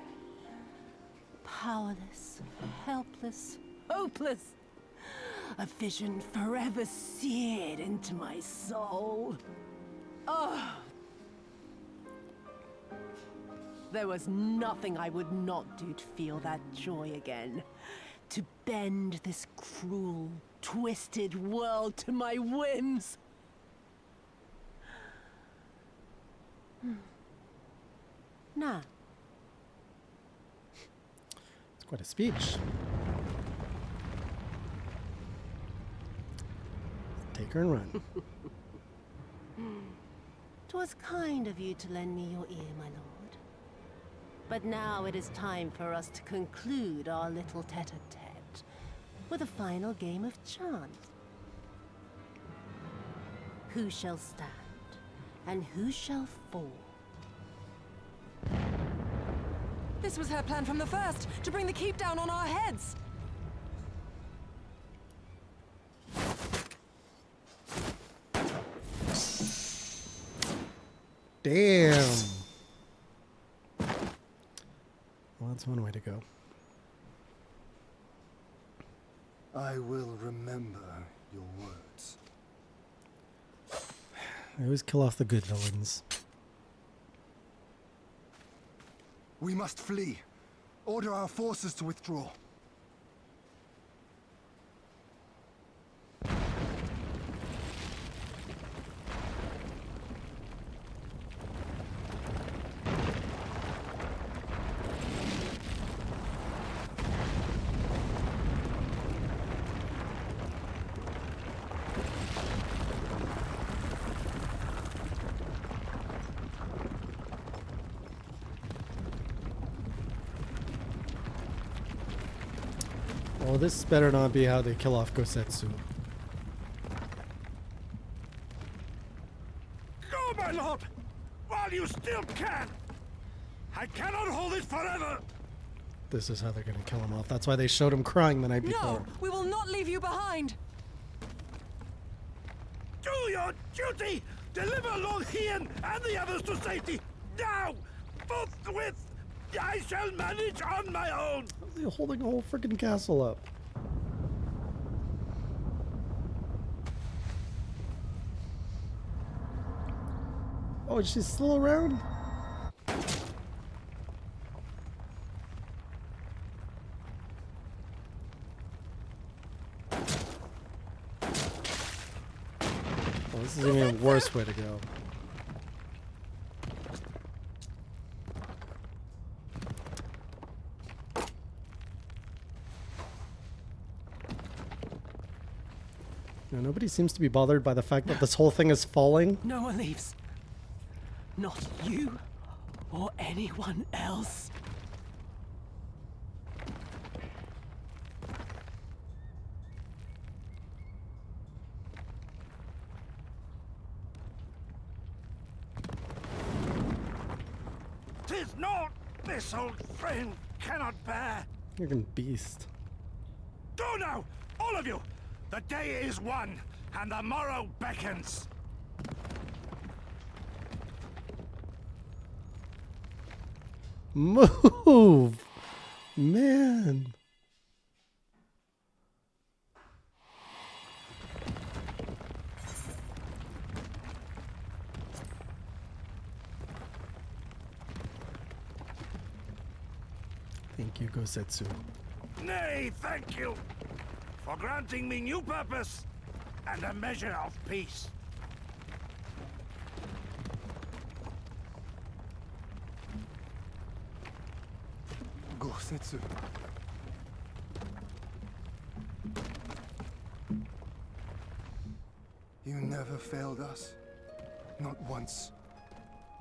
Powerless, helpless, hopeless. A vision forever seared into my soul. Oh! There was nothing I would not do to feel that joy again. To bend this cruel, twisted world to my whims. Nah. It's quite a speech. take her and run. 'Twas kind of you to lend me your ear, my lord. But now it is time for us to conclude our little tete-a-tete with a final game of chance. Who shall stand, and who shall fall? This was her plan from the first, to bring the keep down on our heads. Damn. Well, that's one way to go. I will remember your words. I always kill off the good villains. We must flee. Order our forces to withdraw. Oh, this better not be how they kill off Gosetsu. Go, my lord! While you still can! I cannot hold it forever! This is how they're gonna kill him off. That's why they showed him crying the night before. No, we will not leave you behind. Do your duty! Deliver Lord Hien and the others to safety! Now! Forthwith! I shall manage on my own! They're holding a whole freaking castle up. Oh, she's still around? Oh, this is even a worse way to go. You know, nobody seems to be bothered by the fact that this whole thing is falling. No one leaves. Not you or anyone else. Tis not this old friend cannot bear. You're gonna beast. Go now, all of you! The day is won, and the morrow beckons. Move! Man. Thank you, Gosetsu. Nay, thank you for granting me new purpose and a measure of peace. Gosetsu. You never failed us. Not once.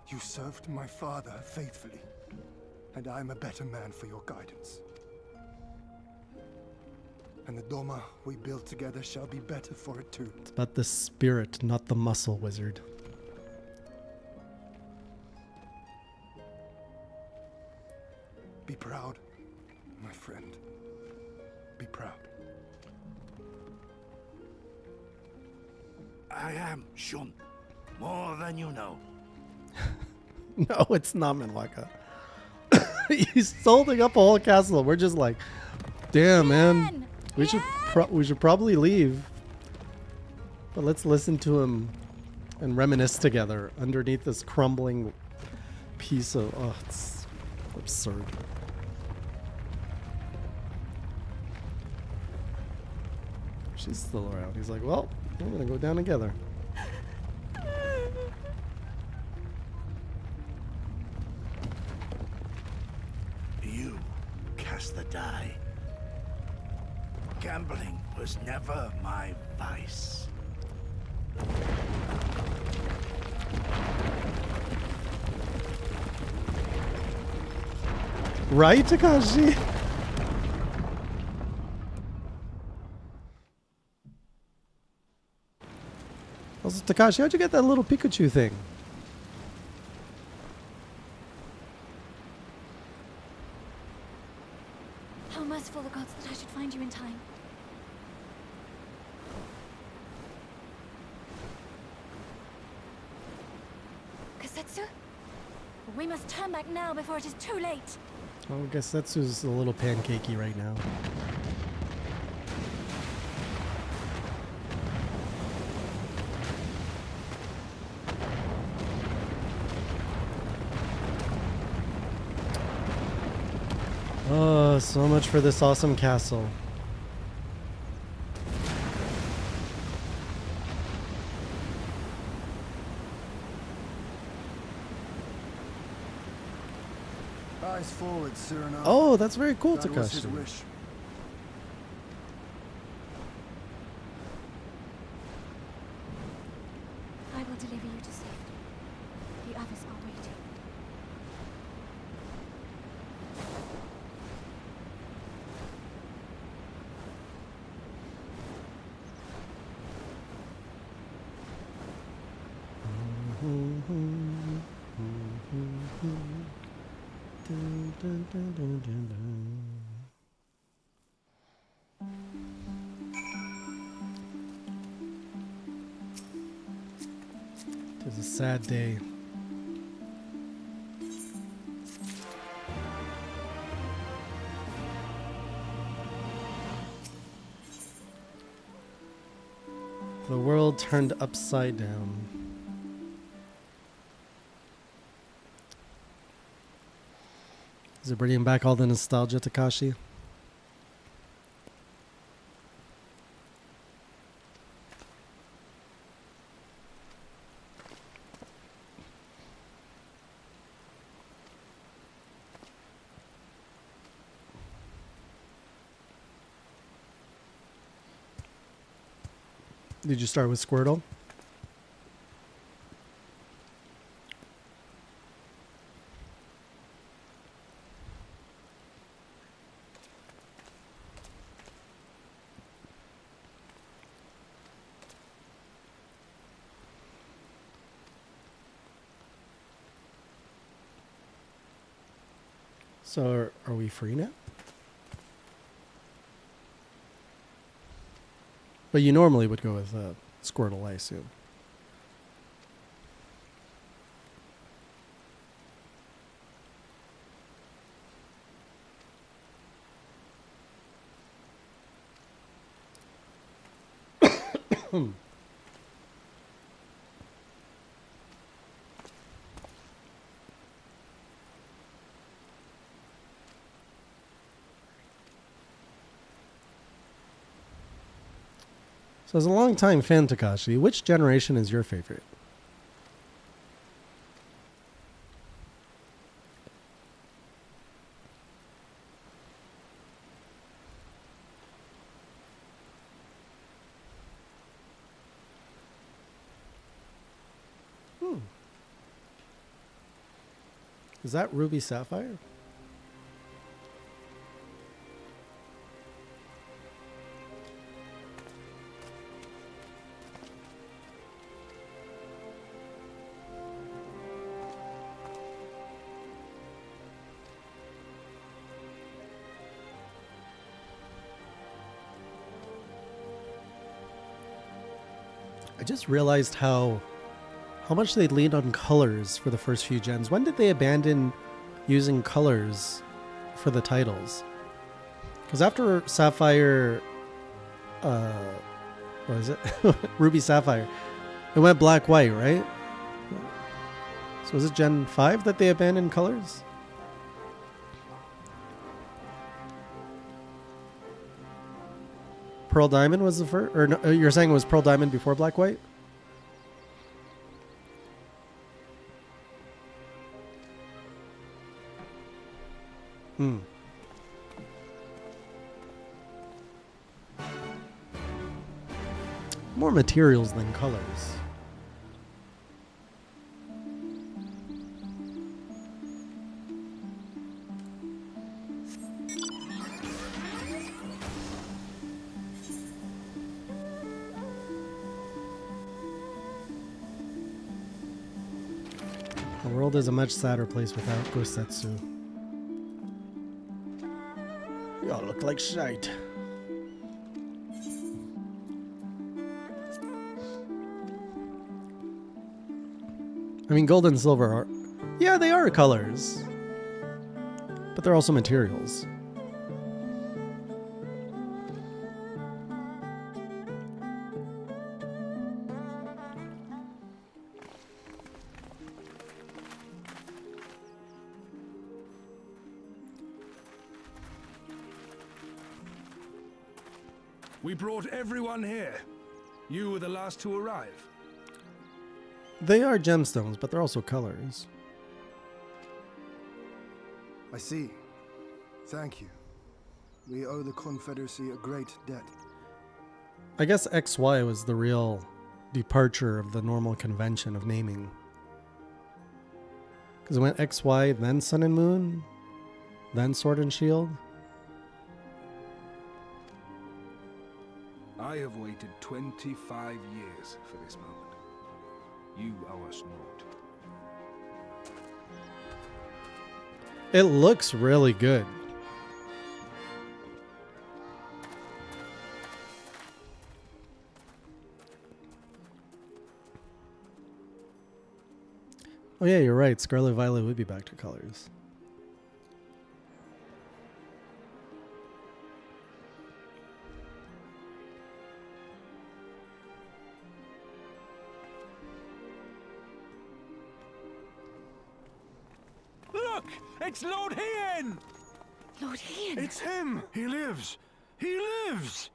You served my father faithfully, and I'm a better man for your guidance. And the Doma we build together shall be better for it too. It's about the spirit, not the muscle, wizard. Be proud, my friend. Be proud. I am, Shun. More than you know. No, it's not Minwaka. He's holding up a whole castle. We're just like, damn, man. We should probably leave. But let's listen to him and reminisce together underneath this crumbling piece of... Oh, it's absurd. She's still around. He's like, well, we're going to go down together. You cast the die. Gambling was never my vice. Right, Takashi? Also, Takashi, how'd you get that little Pikachu thing? How merciful the gods that I should find you in time. Kasetsu? We must turn back now before it is too late. Oh, I guess Setsu's a little pancakey right now. Oh, so much for this awesome castle. Eyes forward, Cyrano. Oh, that's very cool, That was his Takashi. wish. I will deliver you to safety. The others are waiting. It was a sad day. The world turned upside down. Is it bringing back all the nostalgia, Takashi? Did you start with Squirtle? So are we free now? But you normally would go with Squirtle, I assume. So as a longtime fan, Takashi, which generation is your favorite? Is that Ruby Sapphire? I just realized how much they leaned on colors for the first few gens. When did they abandon using colors for the titles? Because after Sapphire, what is it? Ruby Sapphire, it went black white, right? So was it Gen 5 that they abandoned colors? Pearl Diamond was the first, or no, you're saying it was Pearl Diamond before Black White? More materials than colors. The world is a much sadder place without Gosetsu. Y'all look like shite. I mean, gold and silver are... Yeah, they are colors. But they're also materials. We brought everyone here. You were the last to arrive. They are gemstones, but they're also colors. I see. Thank you. We owe the Confederacy a great debt. I guess XY was the real departure of the normal convention of naming. Because it went XY, then Sun and Moon, then Sword and Shield. I have waited 25 years for this moment. You owe us naught. It looks really good. Oh yeah, you're right. Scarlet Violet would be back to colors. Look! It's Lord Hien! Lord Hien! It's him! He lives! He lives!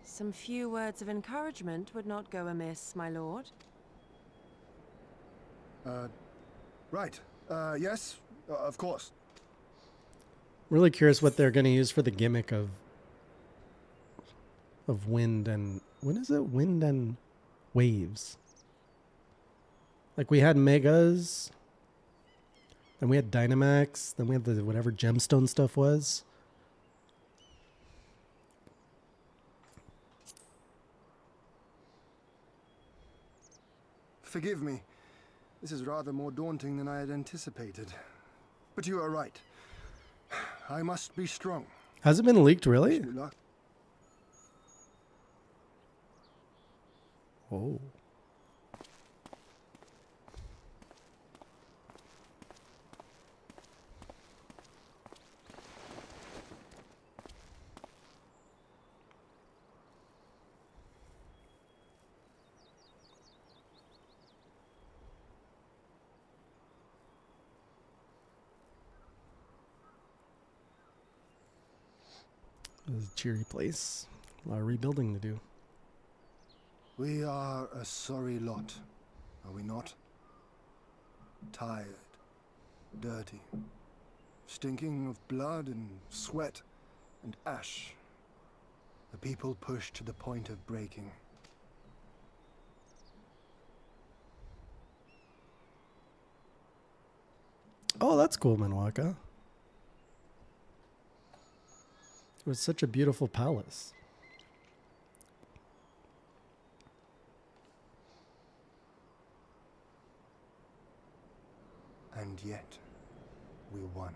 Some few words of encouragement would not go amiss, my lord. Right. Yes, of course. Really curious what they're going to use for the gimmick of wind and... When is it? Wind and waves. Like we had Megas, then we had Dynamax, then we had the whatever gemstone stuff was. Forgive me. This is rather more daunting than I had anticipated. But you are right. I must be strong. Has it been leaked, really? Wish me luck. Oh. This is a cheery place. A lot of rebuilding to do. We are a sorry lot, are we not? Tired, dirty, stinking of blood and sweat and ash. The people pushed to the point of breaking. Oh, that's cool, Minwaka. It was such a beautiful palace. And yet, we won.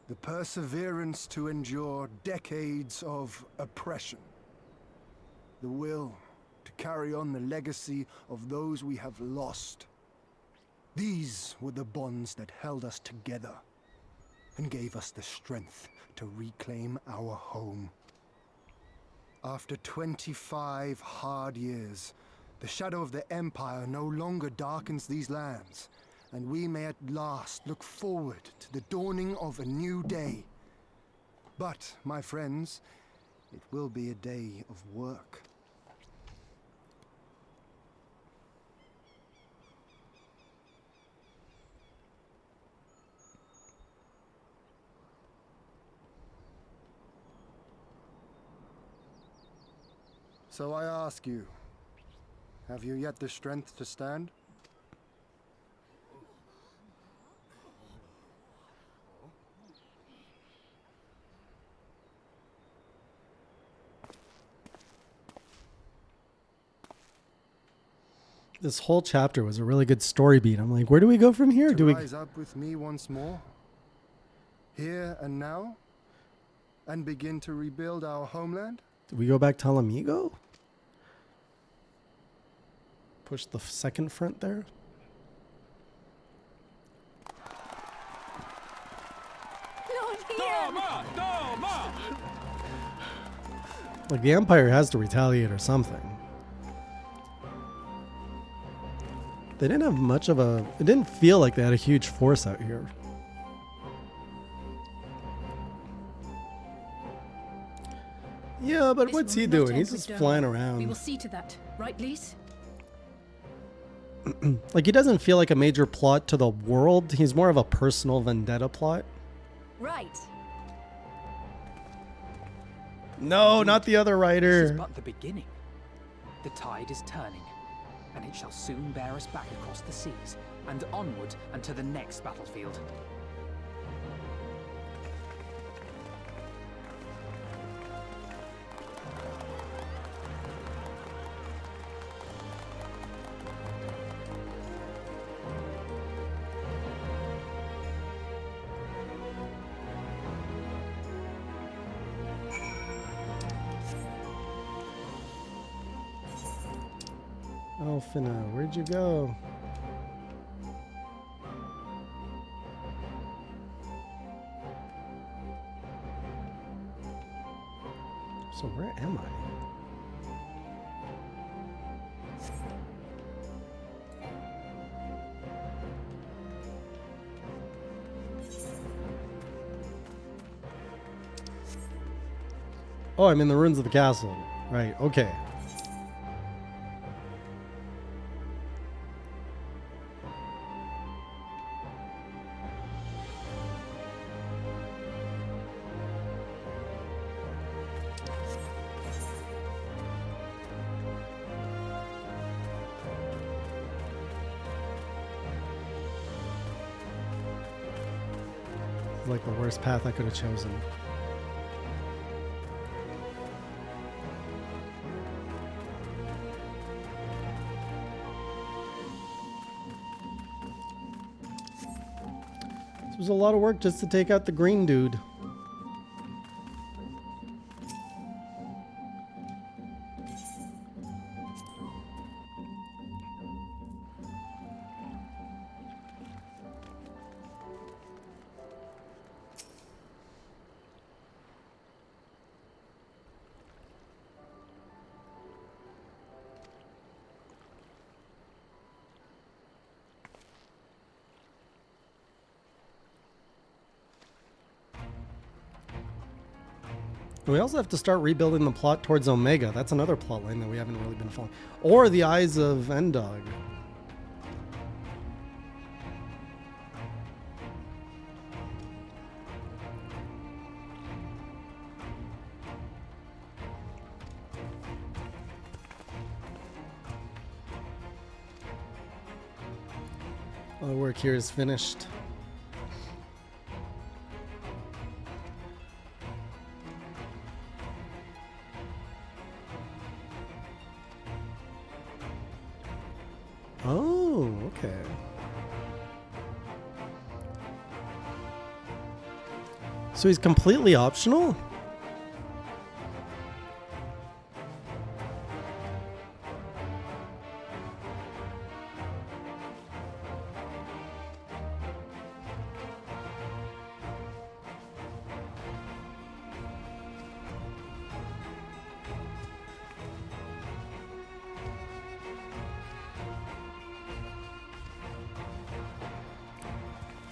The perseverance to endure decades of oppression. The will to carry on the legacy of those we have lost. These were the bonds that held us together and gave us the strength to reclaim our home. After 25 hard years, the shadow of the Empire no longer darkens these lands, and we may at last look forward to the dawning of a new day. But, my friends, it will be a day of work. So I ask you, have you yet the strength to stand? This whole chapter was a really good story beat. I'm like, where do we go from here? Do we rise up with me once more, here and now, and begin to rebuild our homeland? do we go back to Alamigo? Push the second front there. Like the Empire has to retaliate or something. They didn't have much of a... It didn't feel like they had a huge force out here. Yeah, but This what's will he not doing? end He's with just Dermot. flying We around. will see to that, right, Lise? Like, he doesn't feel like a major plot to the world. He's more of a personal vendetta plot. Right. No, not the other This is writer. but the beginning. The tide is turning, and it shall soon bear us back across the seas and onward and to the next battlefield. Alfina, where'd you go? So where am I? Oh, I'm in the ruins of the castle. Right, okay. Like the worst path I could have chosen. This was a lot of work just to take out the green dude. We also have to start rebuilding the plot towards Omega. That's another plot line that we haven't really been following. Or the Eyes of Endog. All the work here is finished. Oh, okay. So he's completely optional?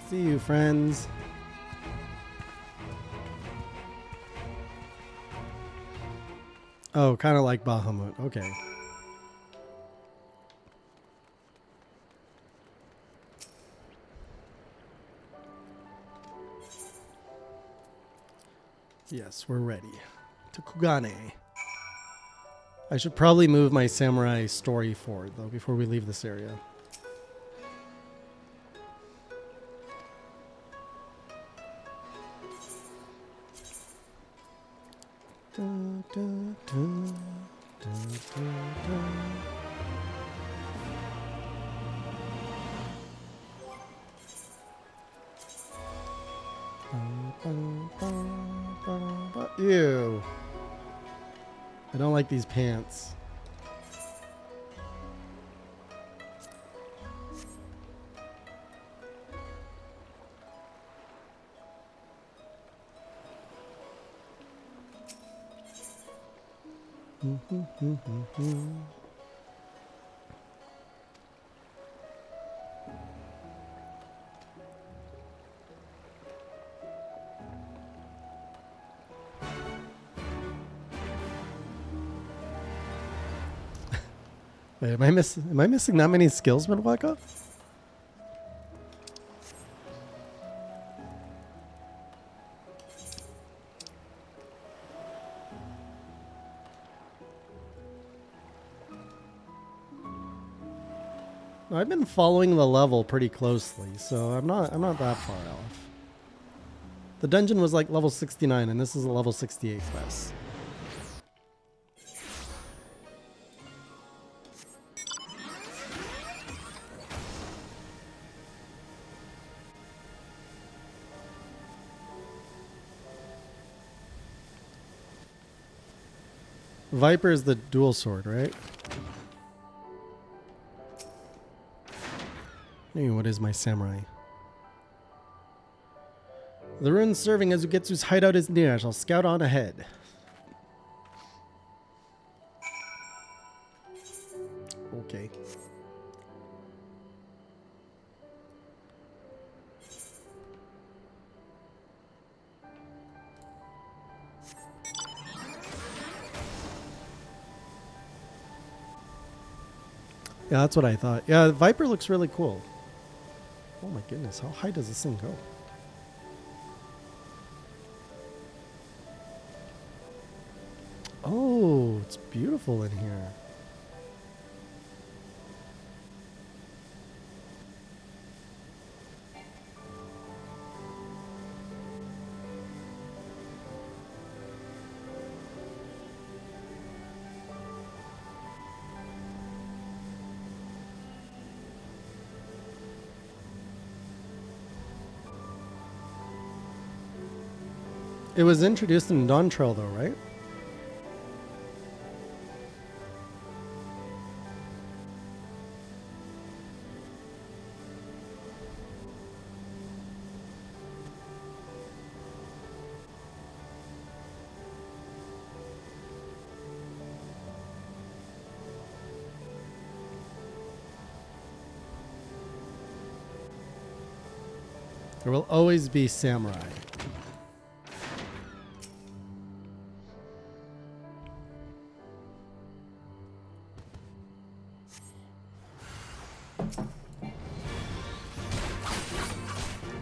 See you, friends. Oh, kind of like Bahamut. Okay. Yes, we're ready. To Kugane. I should probably move my samurai story forward, though, before we leave this area. Da, da, da, da, da, da. Ew. I don't like these pants. Wait, am I missing that many skills, Midwaka? I've been following the level pretty closely, so I'm not that far off. The dungeon was like level 69 and this is a level 68 quest. Viper is the dual sword, right? Hey, what is my samurai? The ruin serving as Ugetsu's hideout is near. I shall scout on ahead. Okay. Yeah, that's what I thought. Yeah, Viper looks really cool. Oh my goodness, how high does this thing go? Oh, it's beautiful in here. It was introduced in Dawn Trail though, right? There will always be samurai.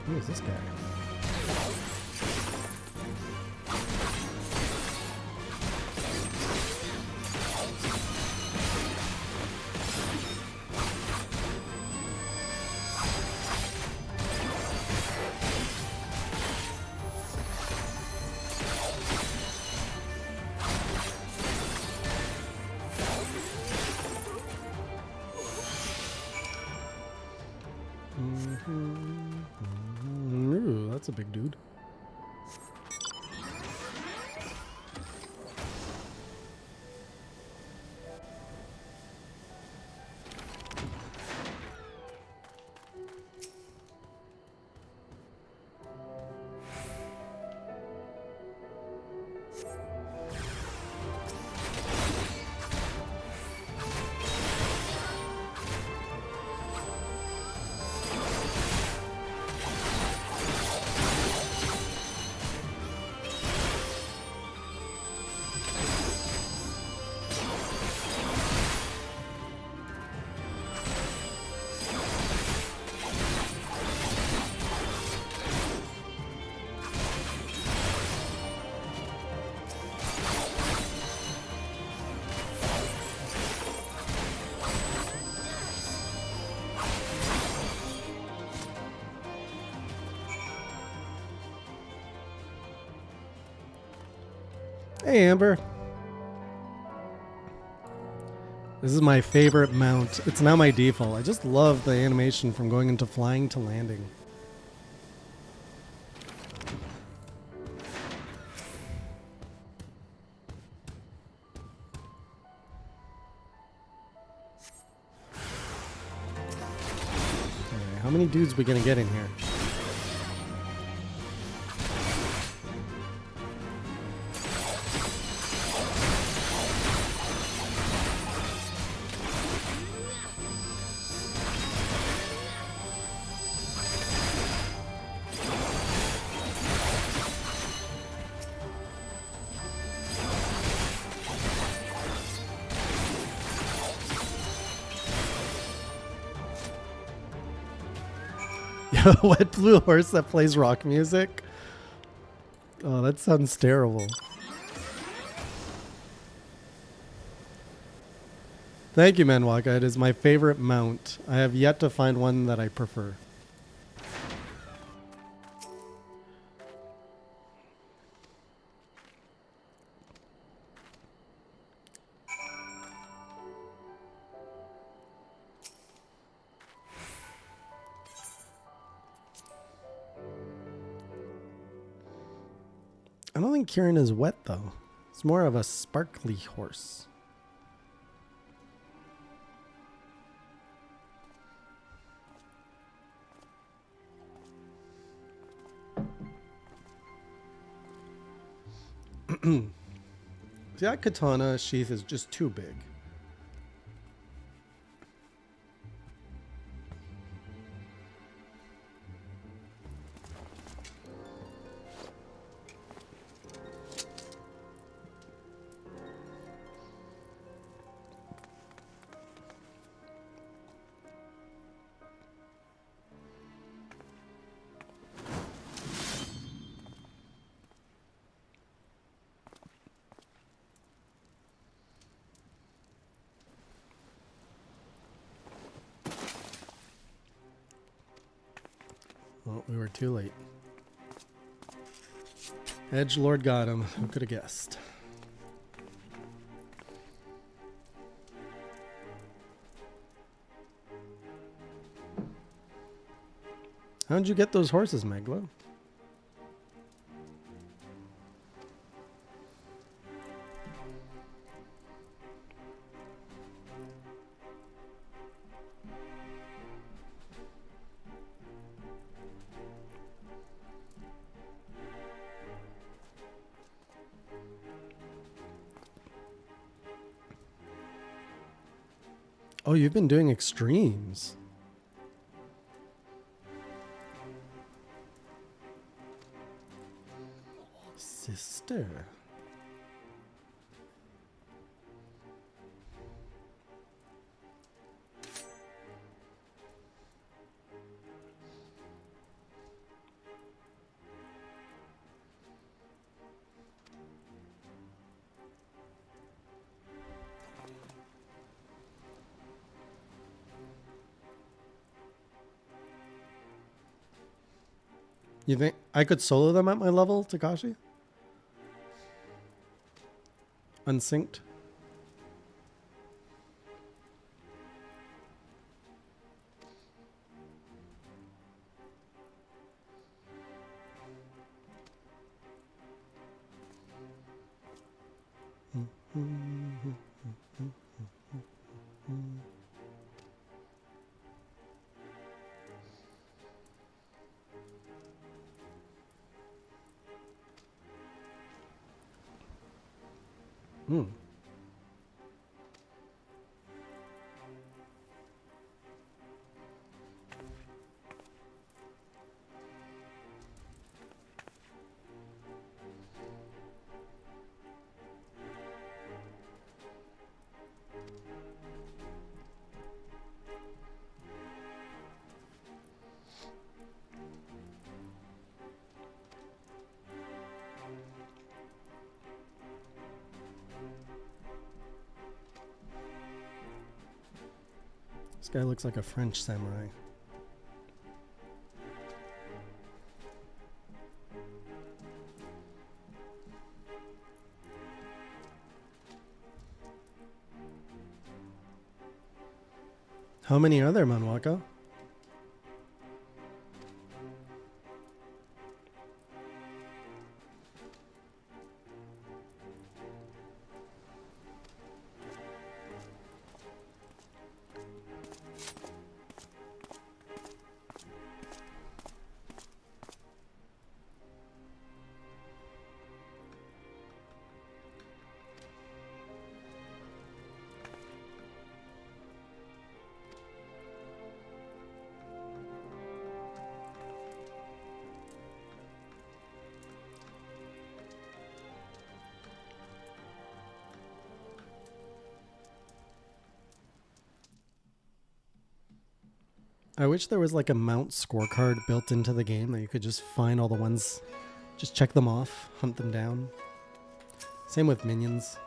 Who is this guy? Ooh, that's a big dude. Hey, Amber. This is my favorite mount. It's now my default. I just love the animation from going into flying to landing. How many dudes we gonna get in here? Wet blue horse that plays rock music. Oh, that sounds terrible. Thank you, Manwaka. It is my favorite mount. I have yet to find one that I prefer. I don't think Kieran is wet, though. It's more of a sparkly horse. See, that katana sheath is just too big. Well, we were too late. Edgelord got him. Who could have guessed? How'd you get those horses, Meglo? Oh, you've been doing extremes. Sister. You think I could solo them at my level, Takashi? Unsynced? This guy looks like a French samurai. How many are there, Manwaka? I wish there was like a mount scorecard built into the game that you could just find all the ones, just check them off, hunt them down. Same with minions.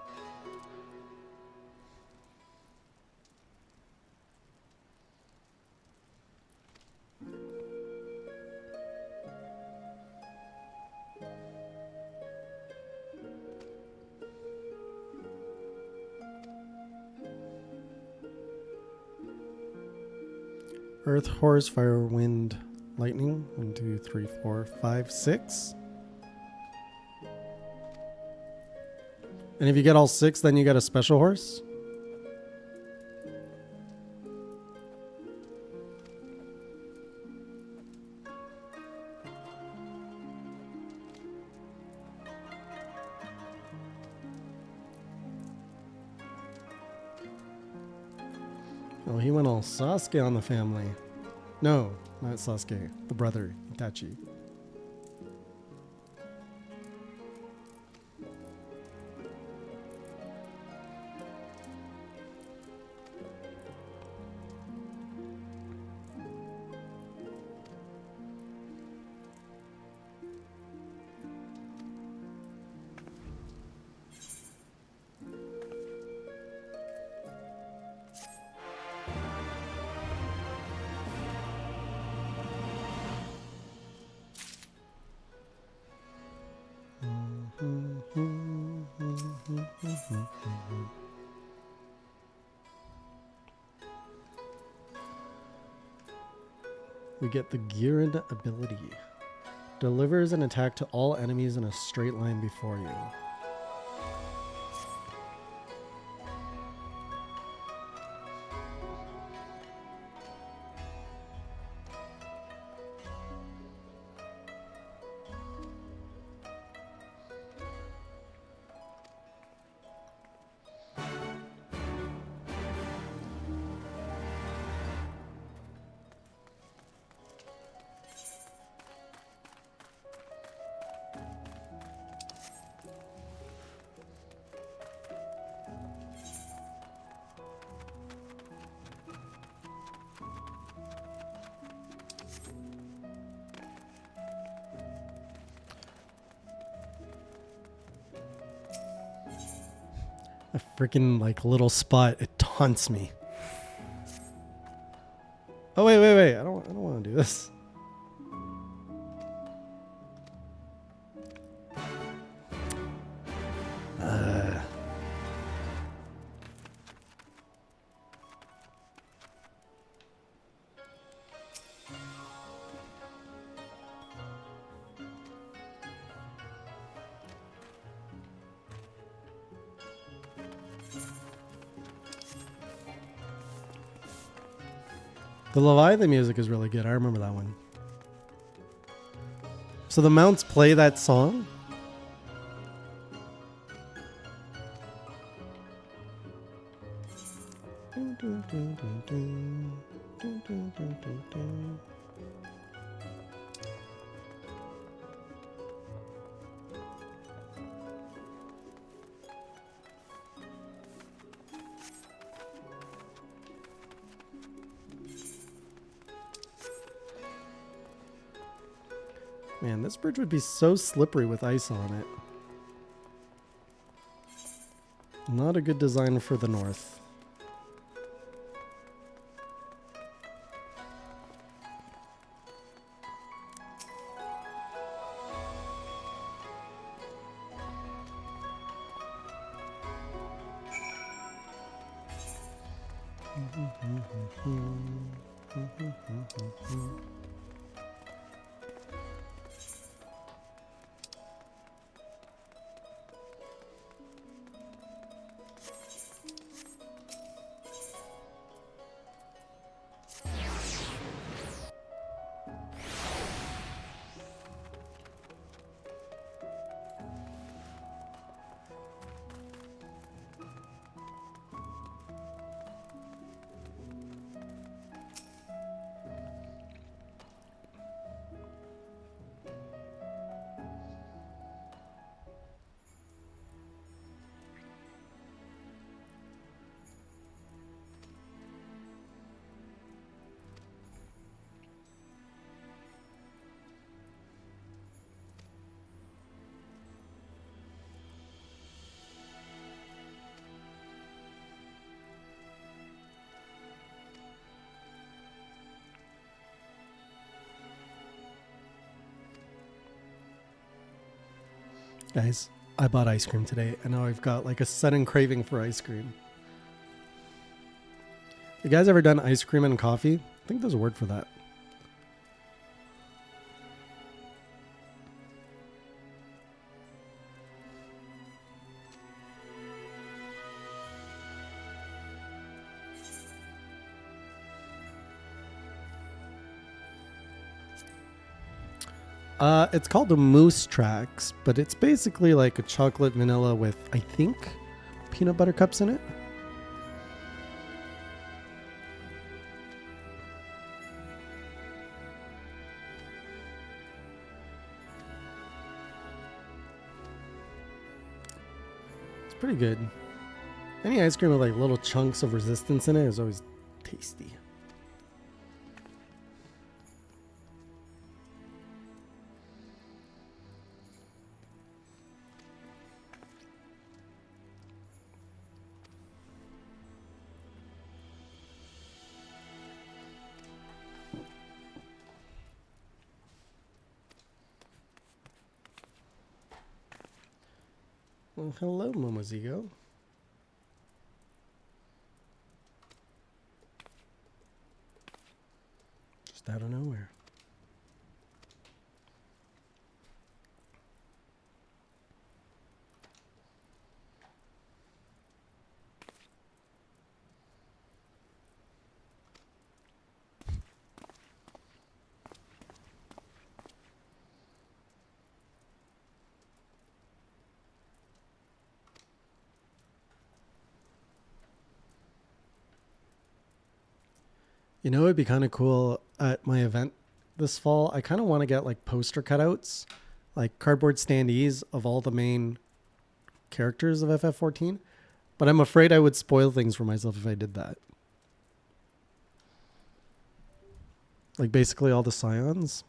Earth, horse, fire, wind, lightning. 1, 2, 3, 4, 5, 6. And if you get all 6, then you get a special horse. Oh, he went all Sasuke on the family. No, not Sasuke. The brother, Itachi. We get the Girin ability. Delivers an attack to all enemies in a straight line before you. A freaking like little spot, it taunts me. Oh wait. I don't want to do this. The Leviathan music is really good. I remember that one. So the mounts play that song? Man, this bridge would be so slippery with ice on it. Not a good design for the north. Guys, I bought ice cream today, and now I've got like a sudden craving for ice cream. You guys ever done ice cream and coffee? I think there's a word for that. It's called the Moose Tracks, but it's basically like a chocolate vanilla with, I think, peanut butter cups in it. It's pretty good. Any ice cream with like little chunks of resistance in it is always tasty. Well, hello, Momozigo. Just out of nowhere. You know, it'd be kind of cool at my event this fall. I kind of want to get like poster cutouts, like cardboard standees of all the main characters of FF14. But I'm afraid I would spoil things for myself if I did that. Like basically all the scions.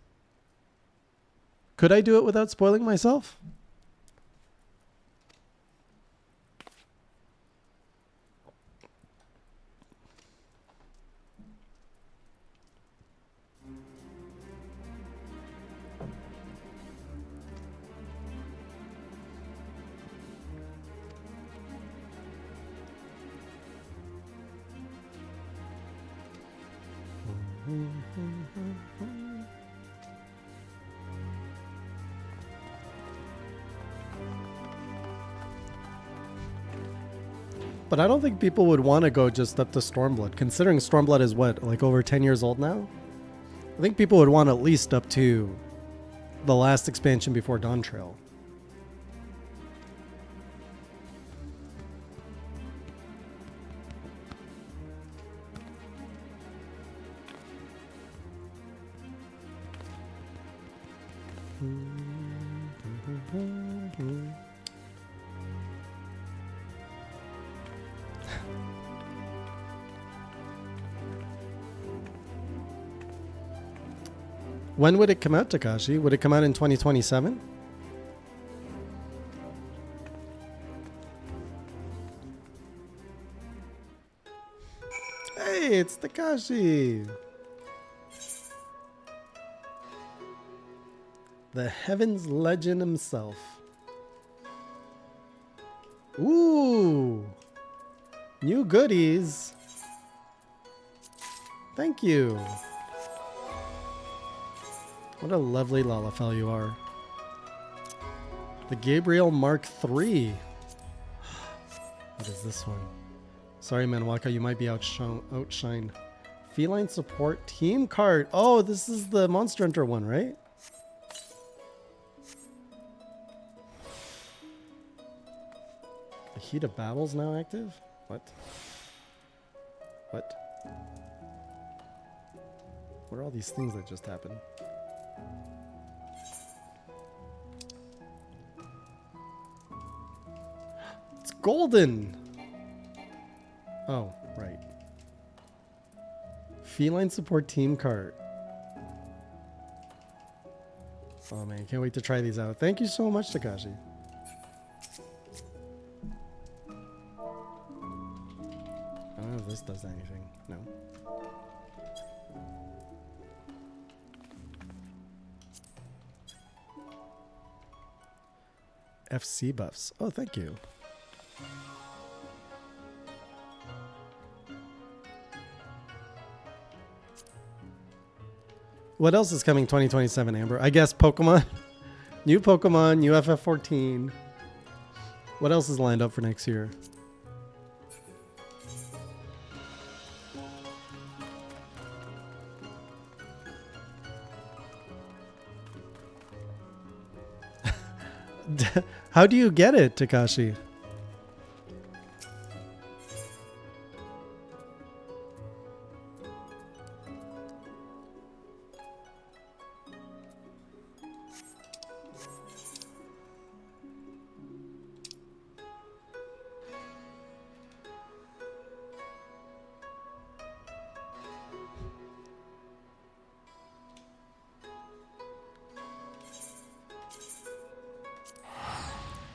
Could I do it without spoiling myself? But I don't think people would want to go just up to Stormblood, considering Stormblood is what, like over 10 years old now? I think people would want at least up to the last expansion before Dawn Trail. When would it come out, Takashi? Would it come out in 2027? Hey, it's Takashi! The Heavens Legend himself. Ooh! New goodies! Thank you! What a lovely Lalafell you are. The Gabriel Mark III. What is this one? Sorry, Manwaka, you might be outshined. Feline Support Team Card. Oh, this is the Monster Hunter one, right? The Heat of Battle's now active? What? What? What are all these things that just happened? It's golden! Oh, right. Feline Support Team Cart. Oh man, can't wait to try these out. Thank you so much, Takashi. I don't know if this does anything. No. FC buffs. Oh, thank you. What else is coming 2027, Amber? I guess Pokemon. New Pokemon, new FF14. What else is lined up for next year? How do you get it, Takashi?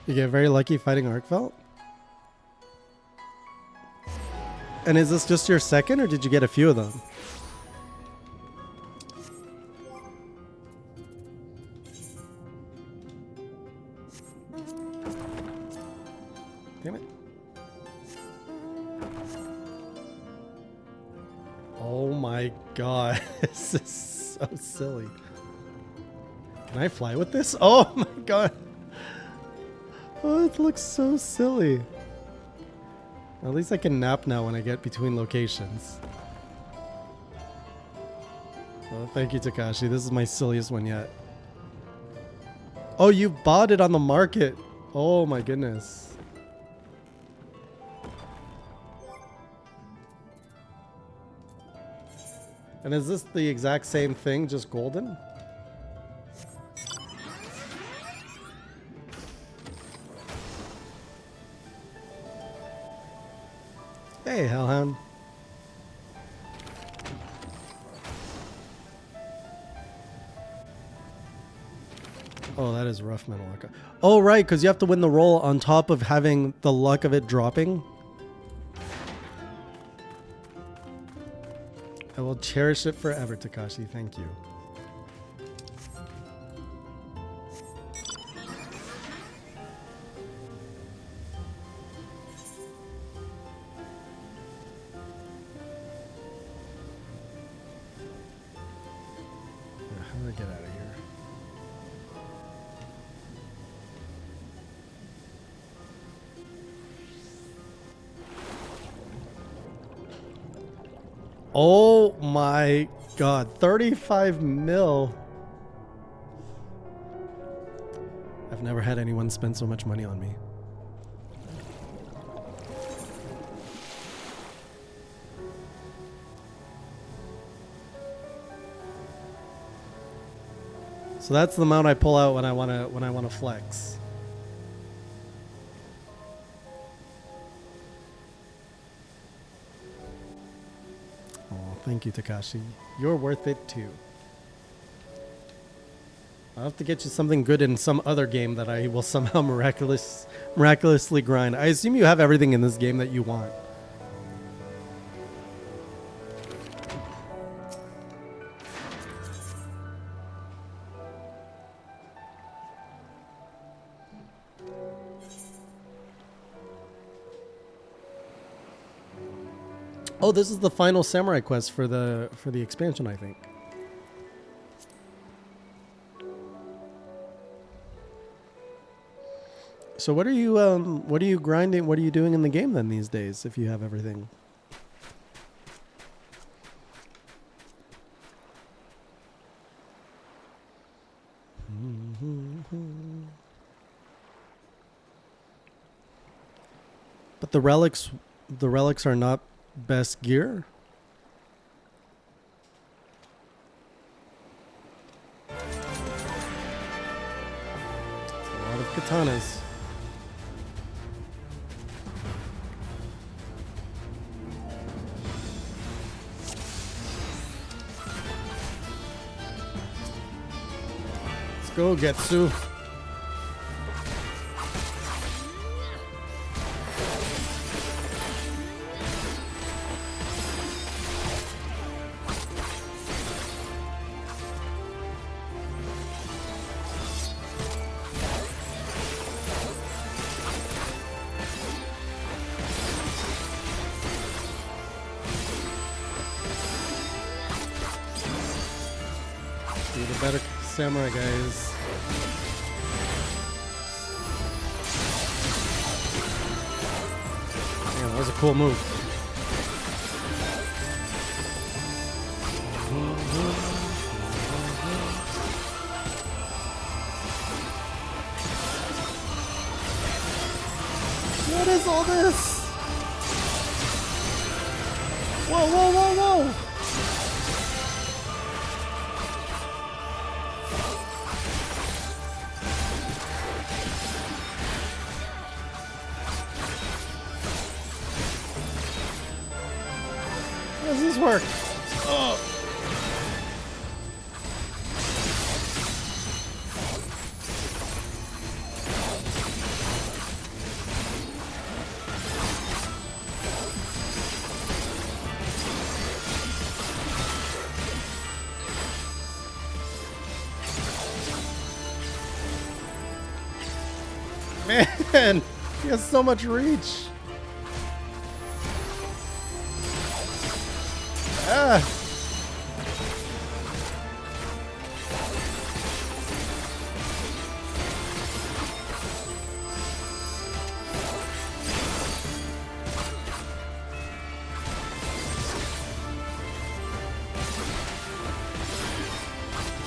You get very lucky fighting Arkfelt? And is this just your second, or did you get a few of them? Damn it. Oh my god. This is so silly. Can I fly with this? Oh my god. Oh, it looks so silly. At least I can nap now when I get between locations. Oh, thank you, Takashi. This is my silliest one yet. Oh, you bought it on the market. Oh my goodness. And is this the exact same thing, just golden? Hey, Hellhound. Oh, that is rough, Metalaka. Oh, right, because you have to win the roll on top of having the luck of it dropping. I will cherish it forever, Takashi. Thank you. How do I get out of here? Oh my god, 35 mil. I've never had anyone spend so much money on me. So that's the amount I pull out when I want to flex. Oh, thank you, Takashi. You're worth it too. I'll have to get you something good in some other game that I will somehow miraculously grind. I assume you have everything in this game that you want. Oh, this is the final samurai quest for the expansion, I think. So what are you grinding? What are you doing in the game then these days if you have everything? But the relics are not best gear? It's a lot of katanas. Let's go, Getsu. The better samurai guys. Man, that was a cool move. What is all this? Whoa, whoa, whoa, whoa! How does this work? Oh. Man, he has so much reach. Ah.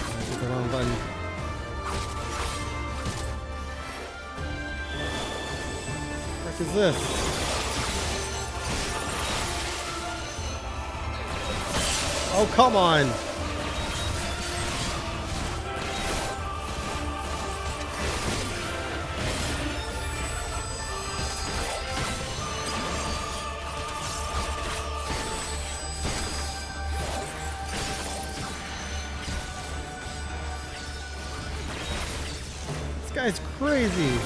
I hit the wrong button. What is this? Oh, come on. This guy's crazy.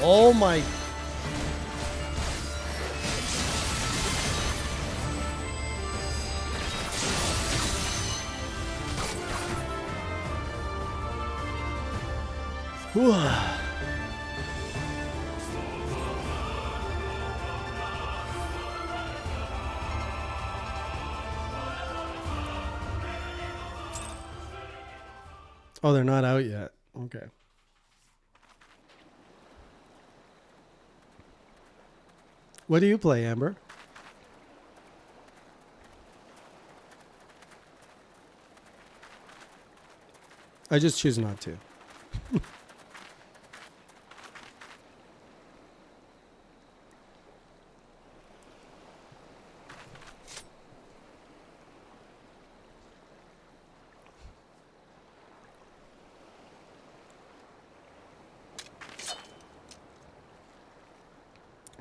Oh my. Whew. Oh, they're not out yet. Okay. What do you play, Amber? I just choose not to.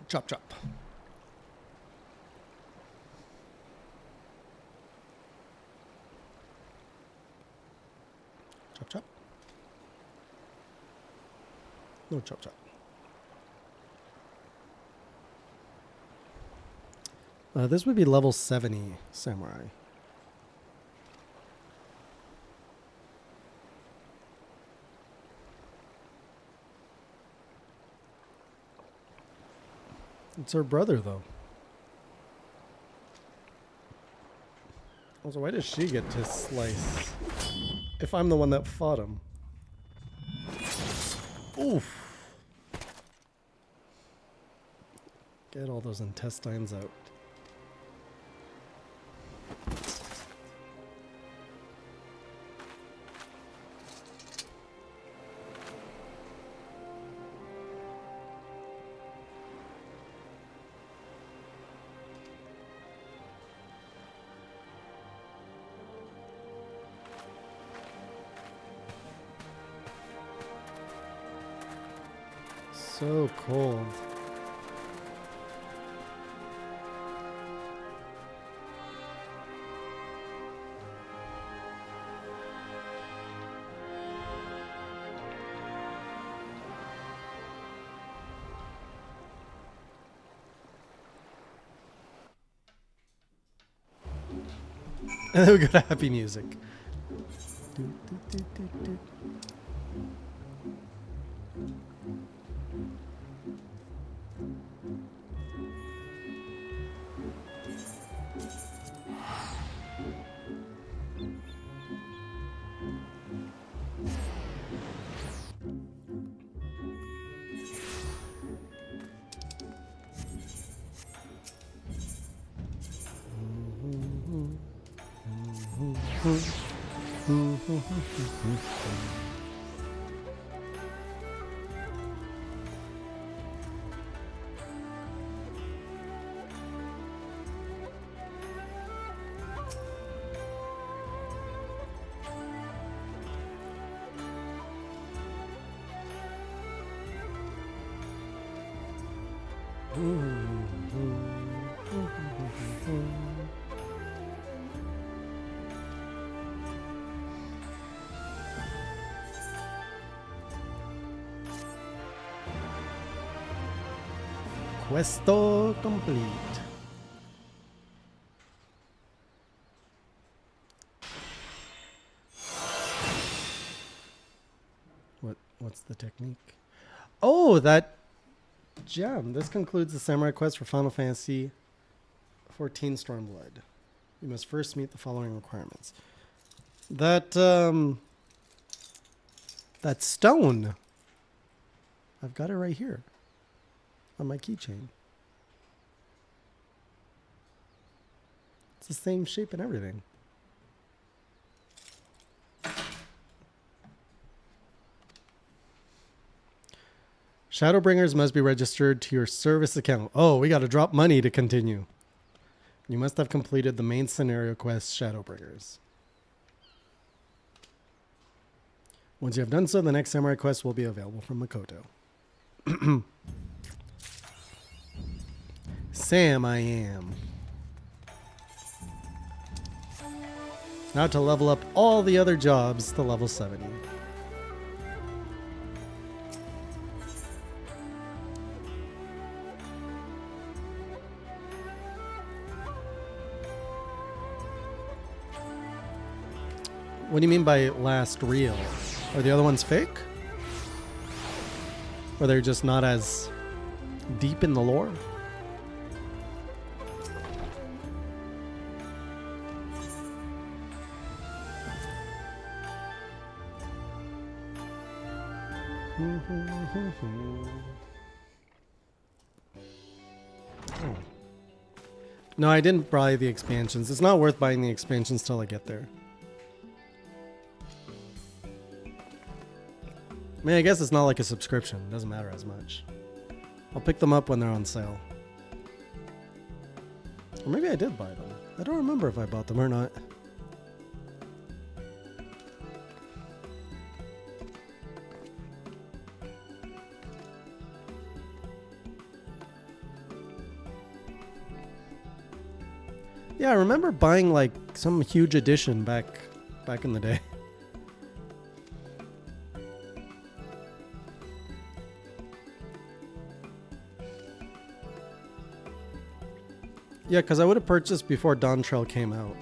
Chop, chop. Chop, chop. No chop, chop. This would be level 70 samurai. It's her brother, though. Also, why does she get to slice if I'm the one that fought him? Oof. Get all those intestines out. So cold. And then we go to happy music. Questo complete. What's the technique? Oh, that gem. This concludes the samurai quest for Final Fantasy 14 Stormblood. You must first meet the following requirements. That stone. I've got it right here on my keychain. It's the same shape and everything. Shadowbringers must be registered to your service account. Oh, we got to drop money to continue. You must have completed the main scenario quest, Shadowbringers. Once you have done so, the next samurai quest will be available from Makoto. Sam, I am. Now to level up all the other jobs to level 70. What do you mean by last real? Are the other ones fake? Or they're just not as deep in the lore? Oh. No, I didn't buy the expansions. It's not worth buying the expansions till I get there. I mean, I guess it's not like a subscription. It doesn't matter as much. I'll pick them up when they're on sale. Or maybe I did buy them. I don't remember if I bought them or not. Yeah, I remember buying like some huge edition back in the day. Yeah, because I would have purchased before Dawn Trail came out.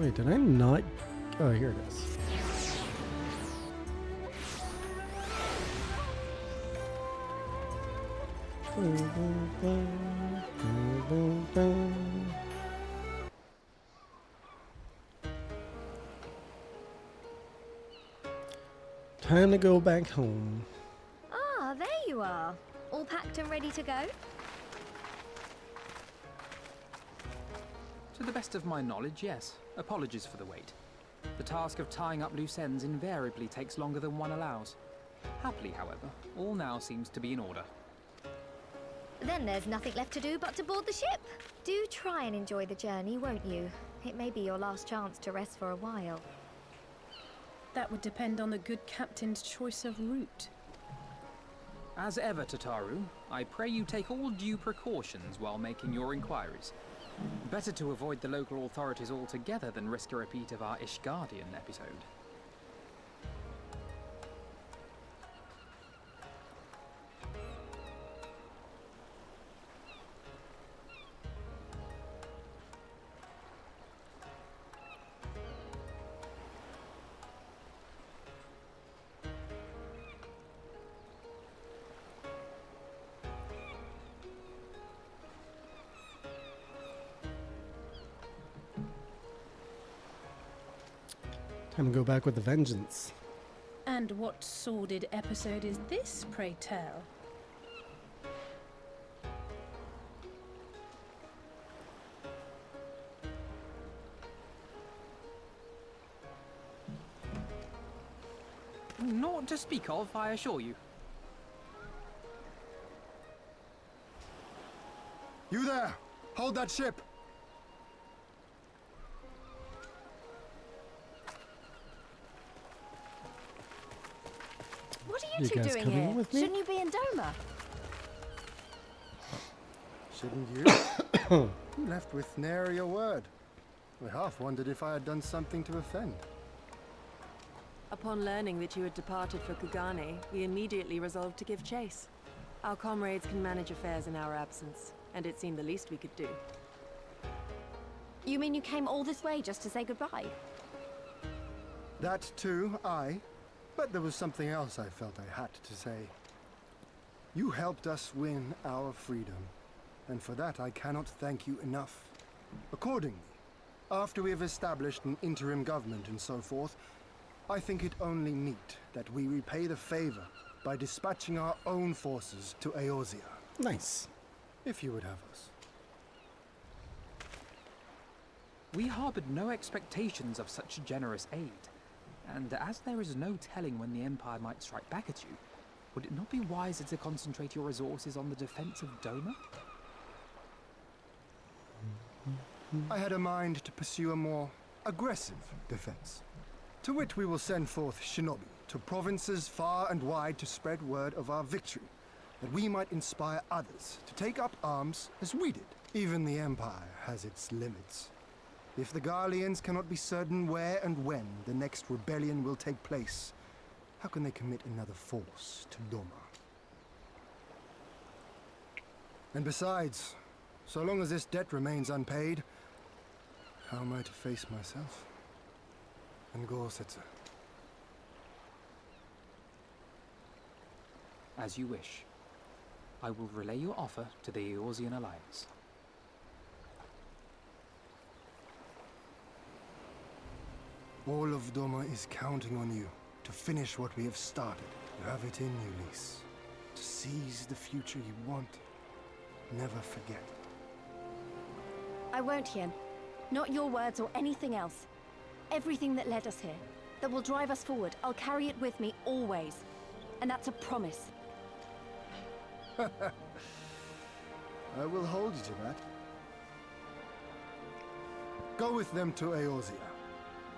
Wait, did I not? Oh, here it is. Time to go back home. Ah, there you are. All packed and ready to go? To the best of my knowledge, yes. Apologies for the wait. The task of tying up loose ends invariably takes longer than one allows. Happily, however, all now seems to be in order. Then there's nothing left to do but to board the ship. Do try and enjoy the journey, won't you? It may be your last chance to rest for a while. That would depend on the good captain's choice of route. As ever, Tataru, I pray you take all due precautions while making your inquiries. Better to avoid the local authorities altogether than risk a repeat of our Ishgardian episode. Time to go back with a vengeance. And what sordid episode is this, pray tell? Naught to speak of, I assure you. You there! Hold that ship! What are you two guys doing coming here? with me? Shouldn't you be in Doma? Shouldn't you? You left with nary a word. I half wondered if I had done something to offend. Upon learning that you had departed for Kugane, we immediately resolved to give chase. Our comrades can manage affairs in our absence, and it seemed the least we could do. You mean you came all this way just to say goodbye? That too, aye. But there was something else I felt I had to say. You helped us win our freedom, and for that I cannot thank you enough. Accordingly, after we have established an interim government and so forth, I think it only meet that we repay the favor by dispatching our own forces to Eorzea. Nice. If you would have us. We harbored no expectations of such generous aid. And as there is no telling when the Empire might strike back at you, would it not be wiser to concentrate your resources on the defense of Doma? I had a mind to pursue a more aggressive defense, to which we will send forth shinobi to provinces far and wide to spread word of our victory, that we might inspire others to take up arms as we did. Even the Empire has its limits. If the Garleans cannot be certain where and when the next rebellion will take place, how can they commit another force to Doma? And besides, so long as this debt remains unpaid, how am I to face myself and Gorsetzer? As you wish. I will relay your offer to the Eorzean Alliance. All of Doma is counting on you to finish what we have started. You have it in you, Lys. To seize the future you want. Never forget. I won't, Hien. Not your words or anything else. Everything that led us here, that will drive us forward, I'll carry it with me always. And that's a promise. I will hold you to that. Go with them to Eorzea.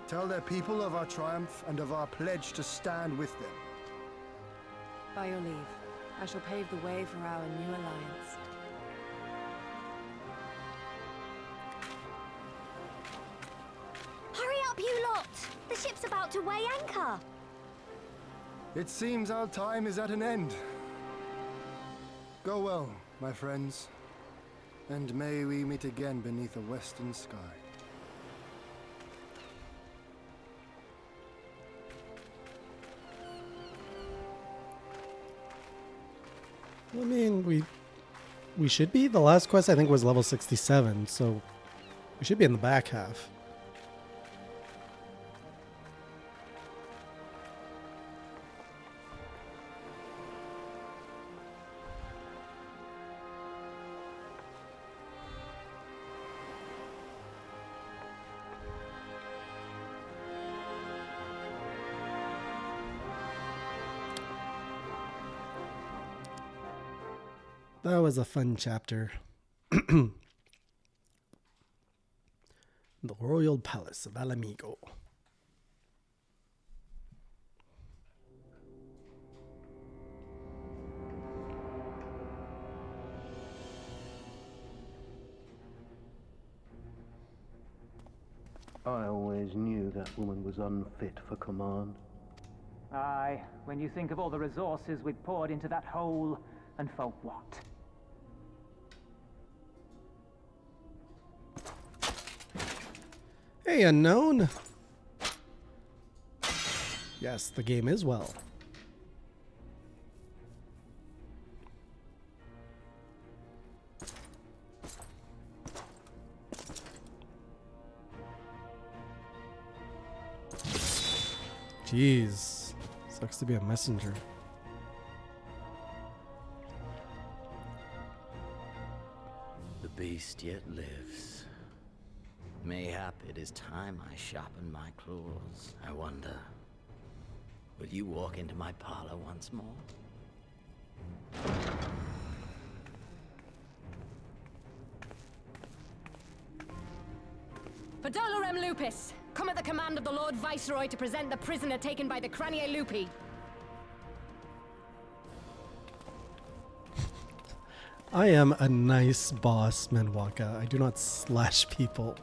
Tell their people of our triumph and of our pledge to stand with them. By your leave, I shall pave the way for our new alliance. Hurry up, you lot! The ship's about to weigh anchor! It seems our time is at an end. Go well, my friends, and may we meet again beneath a western sky. I mean, we should be. The last quest I think was level 67, so we should be in the back half. That was a fun chapter. The Royal Palace of Alamigo. I always knew that woman was unfit for command. Aye, when you think of all the resources we'd poured into that hole, and for what? Hey, unknown. Yes, the game is well. Jeez, sucks to be a messenger. The beast yet lives. Mayhap it is time I sharpen my claws. I wonder, will you walk into my parlor once more? Pedolorem Lupus, come at the command of the Lord Viceroy to present the prisoner taken by the Cranie Lupi. I am a nice boss, Menwaka. I do not slash people.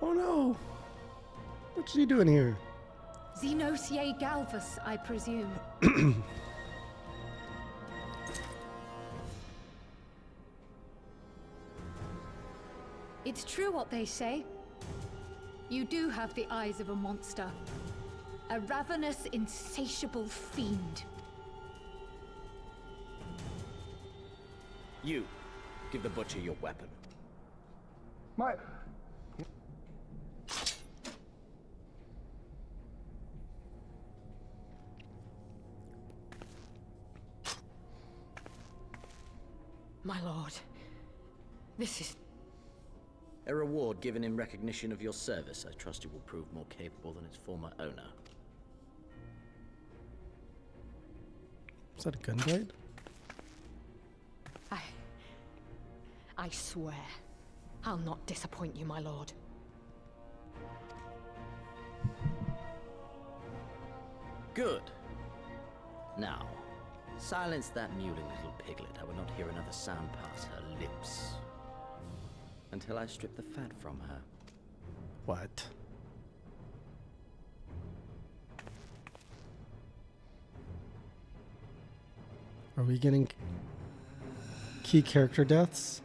Oh no! What's she doing here? Xenosier Galvus, I presume. It's true what they say. You do have the eyes of a monster. A ravenous, insatiable fiend. You, give the butcher your weapon. My... My lord, this is... A reward given in recognition of your service. I trust it will prove more capable than its former owner. Is that a gunblade? I swear, I'll not disappoint you, my lord. Good. Now, silence that mewling little piglet. I will not hear another sound pass her lips. Until I strip the fat from her. What? Are we getting key character deaths?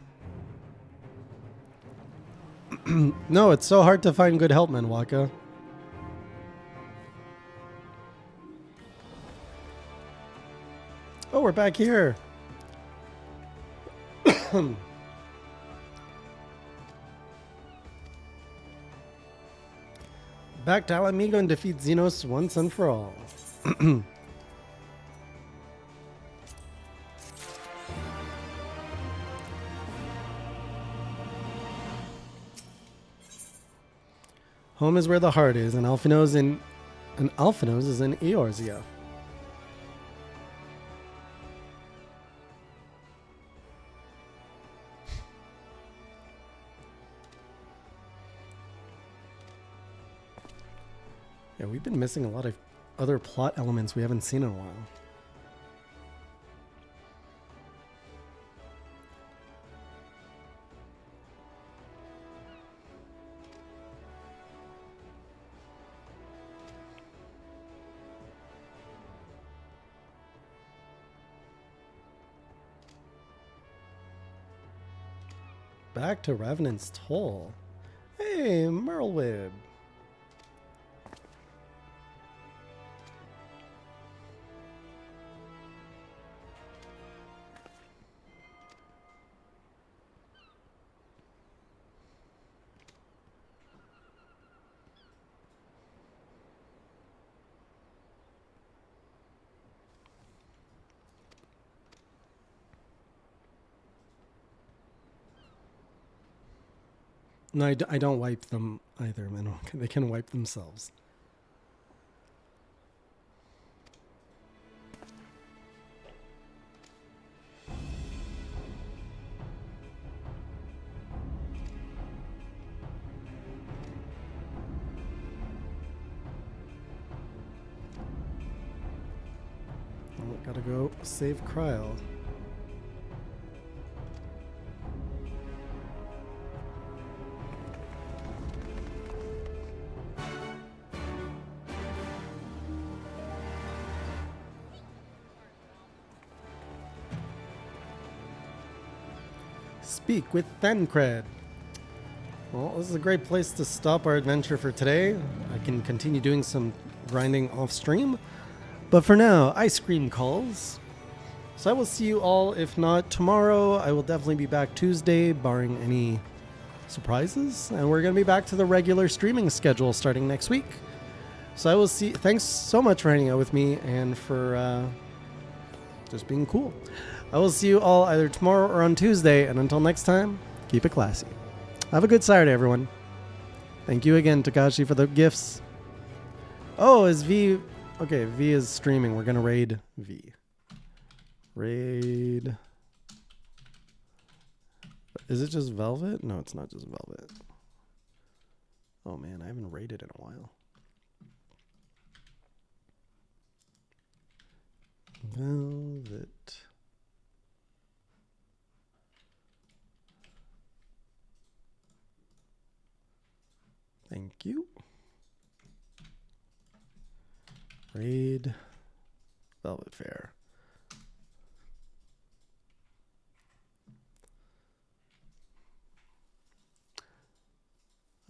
No, it's so hard to find good help, Menwaka. Oh, we're back here. Back to Alamigo and defeat Xenos once and for all. Home is where the heart is, and Alphanos is in Eorzea. Yeah, we've been missing a lot of other plot elements we haven't seen in a while. Back to Revenant's Toll. Hey, Merlwib. No, I don't wipe them either, man. They can wipe themselves. Oh, gotta go save Kryl. Speak with Thancred. Well, this is a great place to stop our adventure for today. I can continue doing some grinding off stream. But for now, ice cream calls. So I will see you all, if not tomorrow. I will definitely be back Tuesday, barring any surprises. And we're going to be back to the regular streaming schedule starting next week. So I will see. Thanks so much for hanging out with me and for just being cool. I will see you all either tomorrow or on Tuesday. And until next time, keep it classy. Have a good Saturday, everyone. Thank you again, Takashi, for the gifts. Oh, is V... Okay, V is streaming. We're going to raid V. Raid... Is it just Velvet? No, it's not just Velvet. Oh, man, I haven't raided in a while. Velvet... Thank you. Raid Velvet Fair.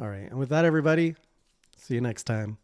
All right. And with that, everybody, see you next time.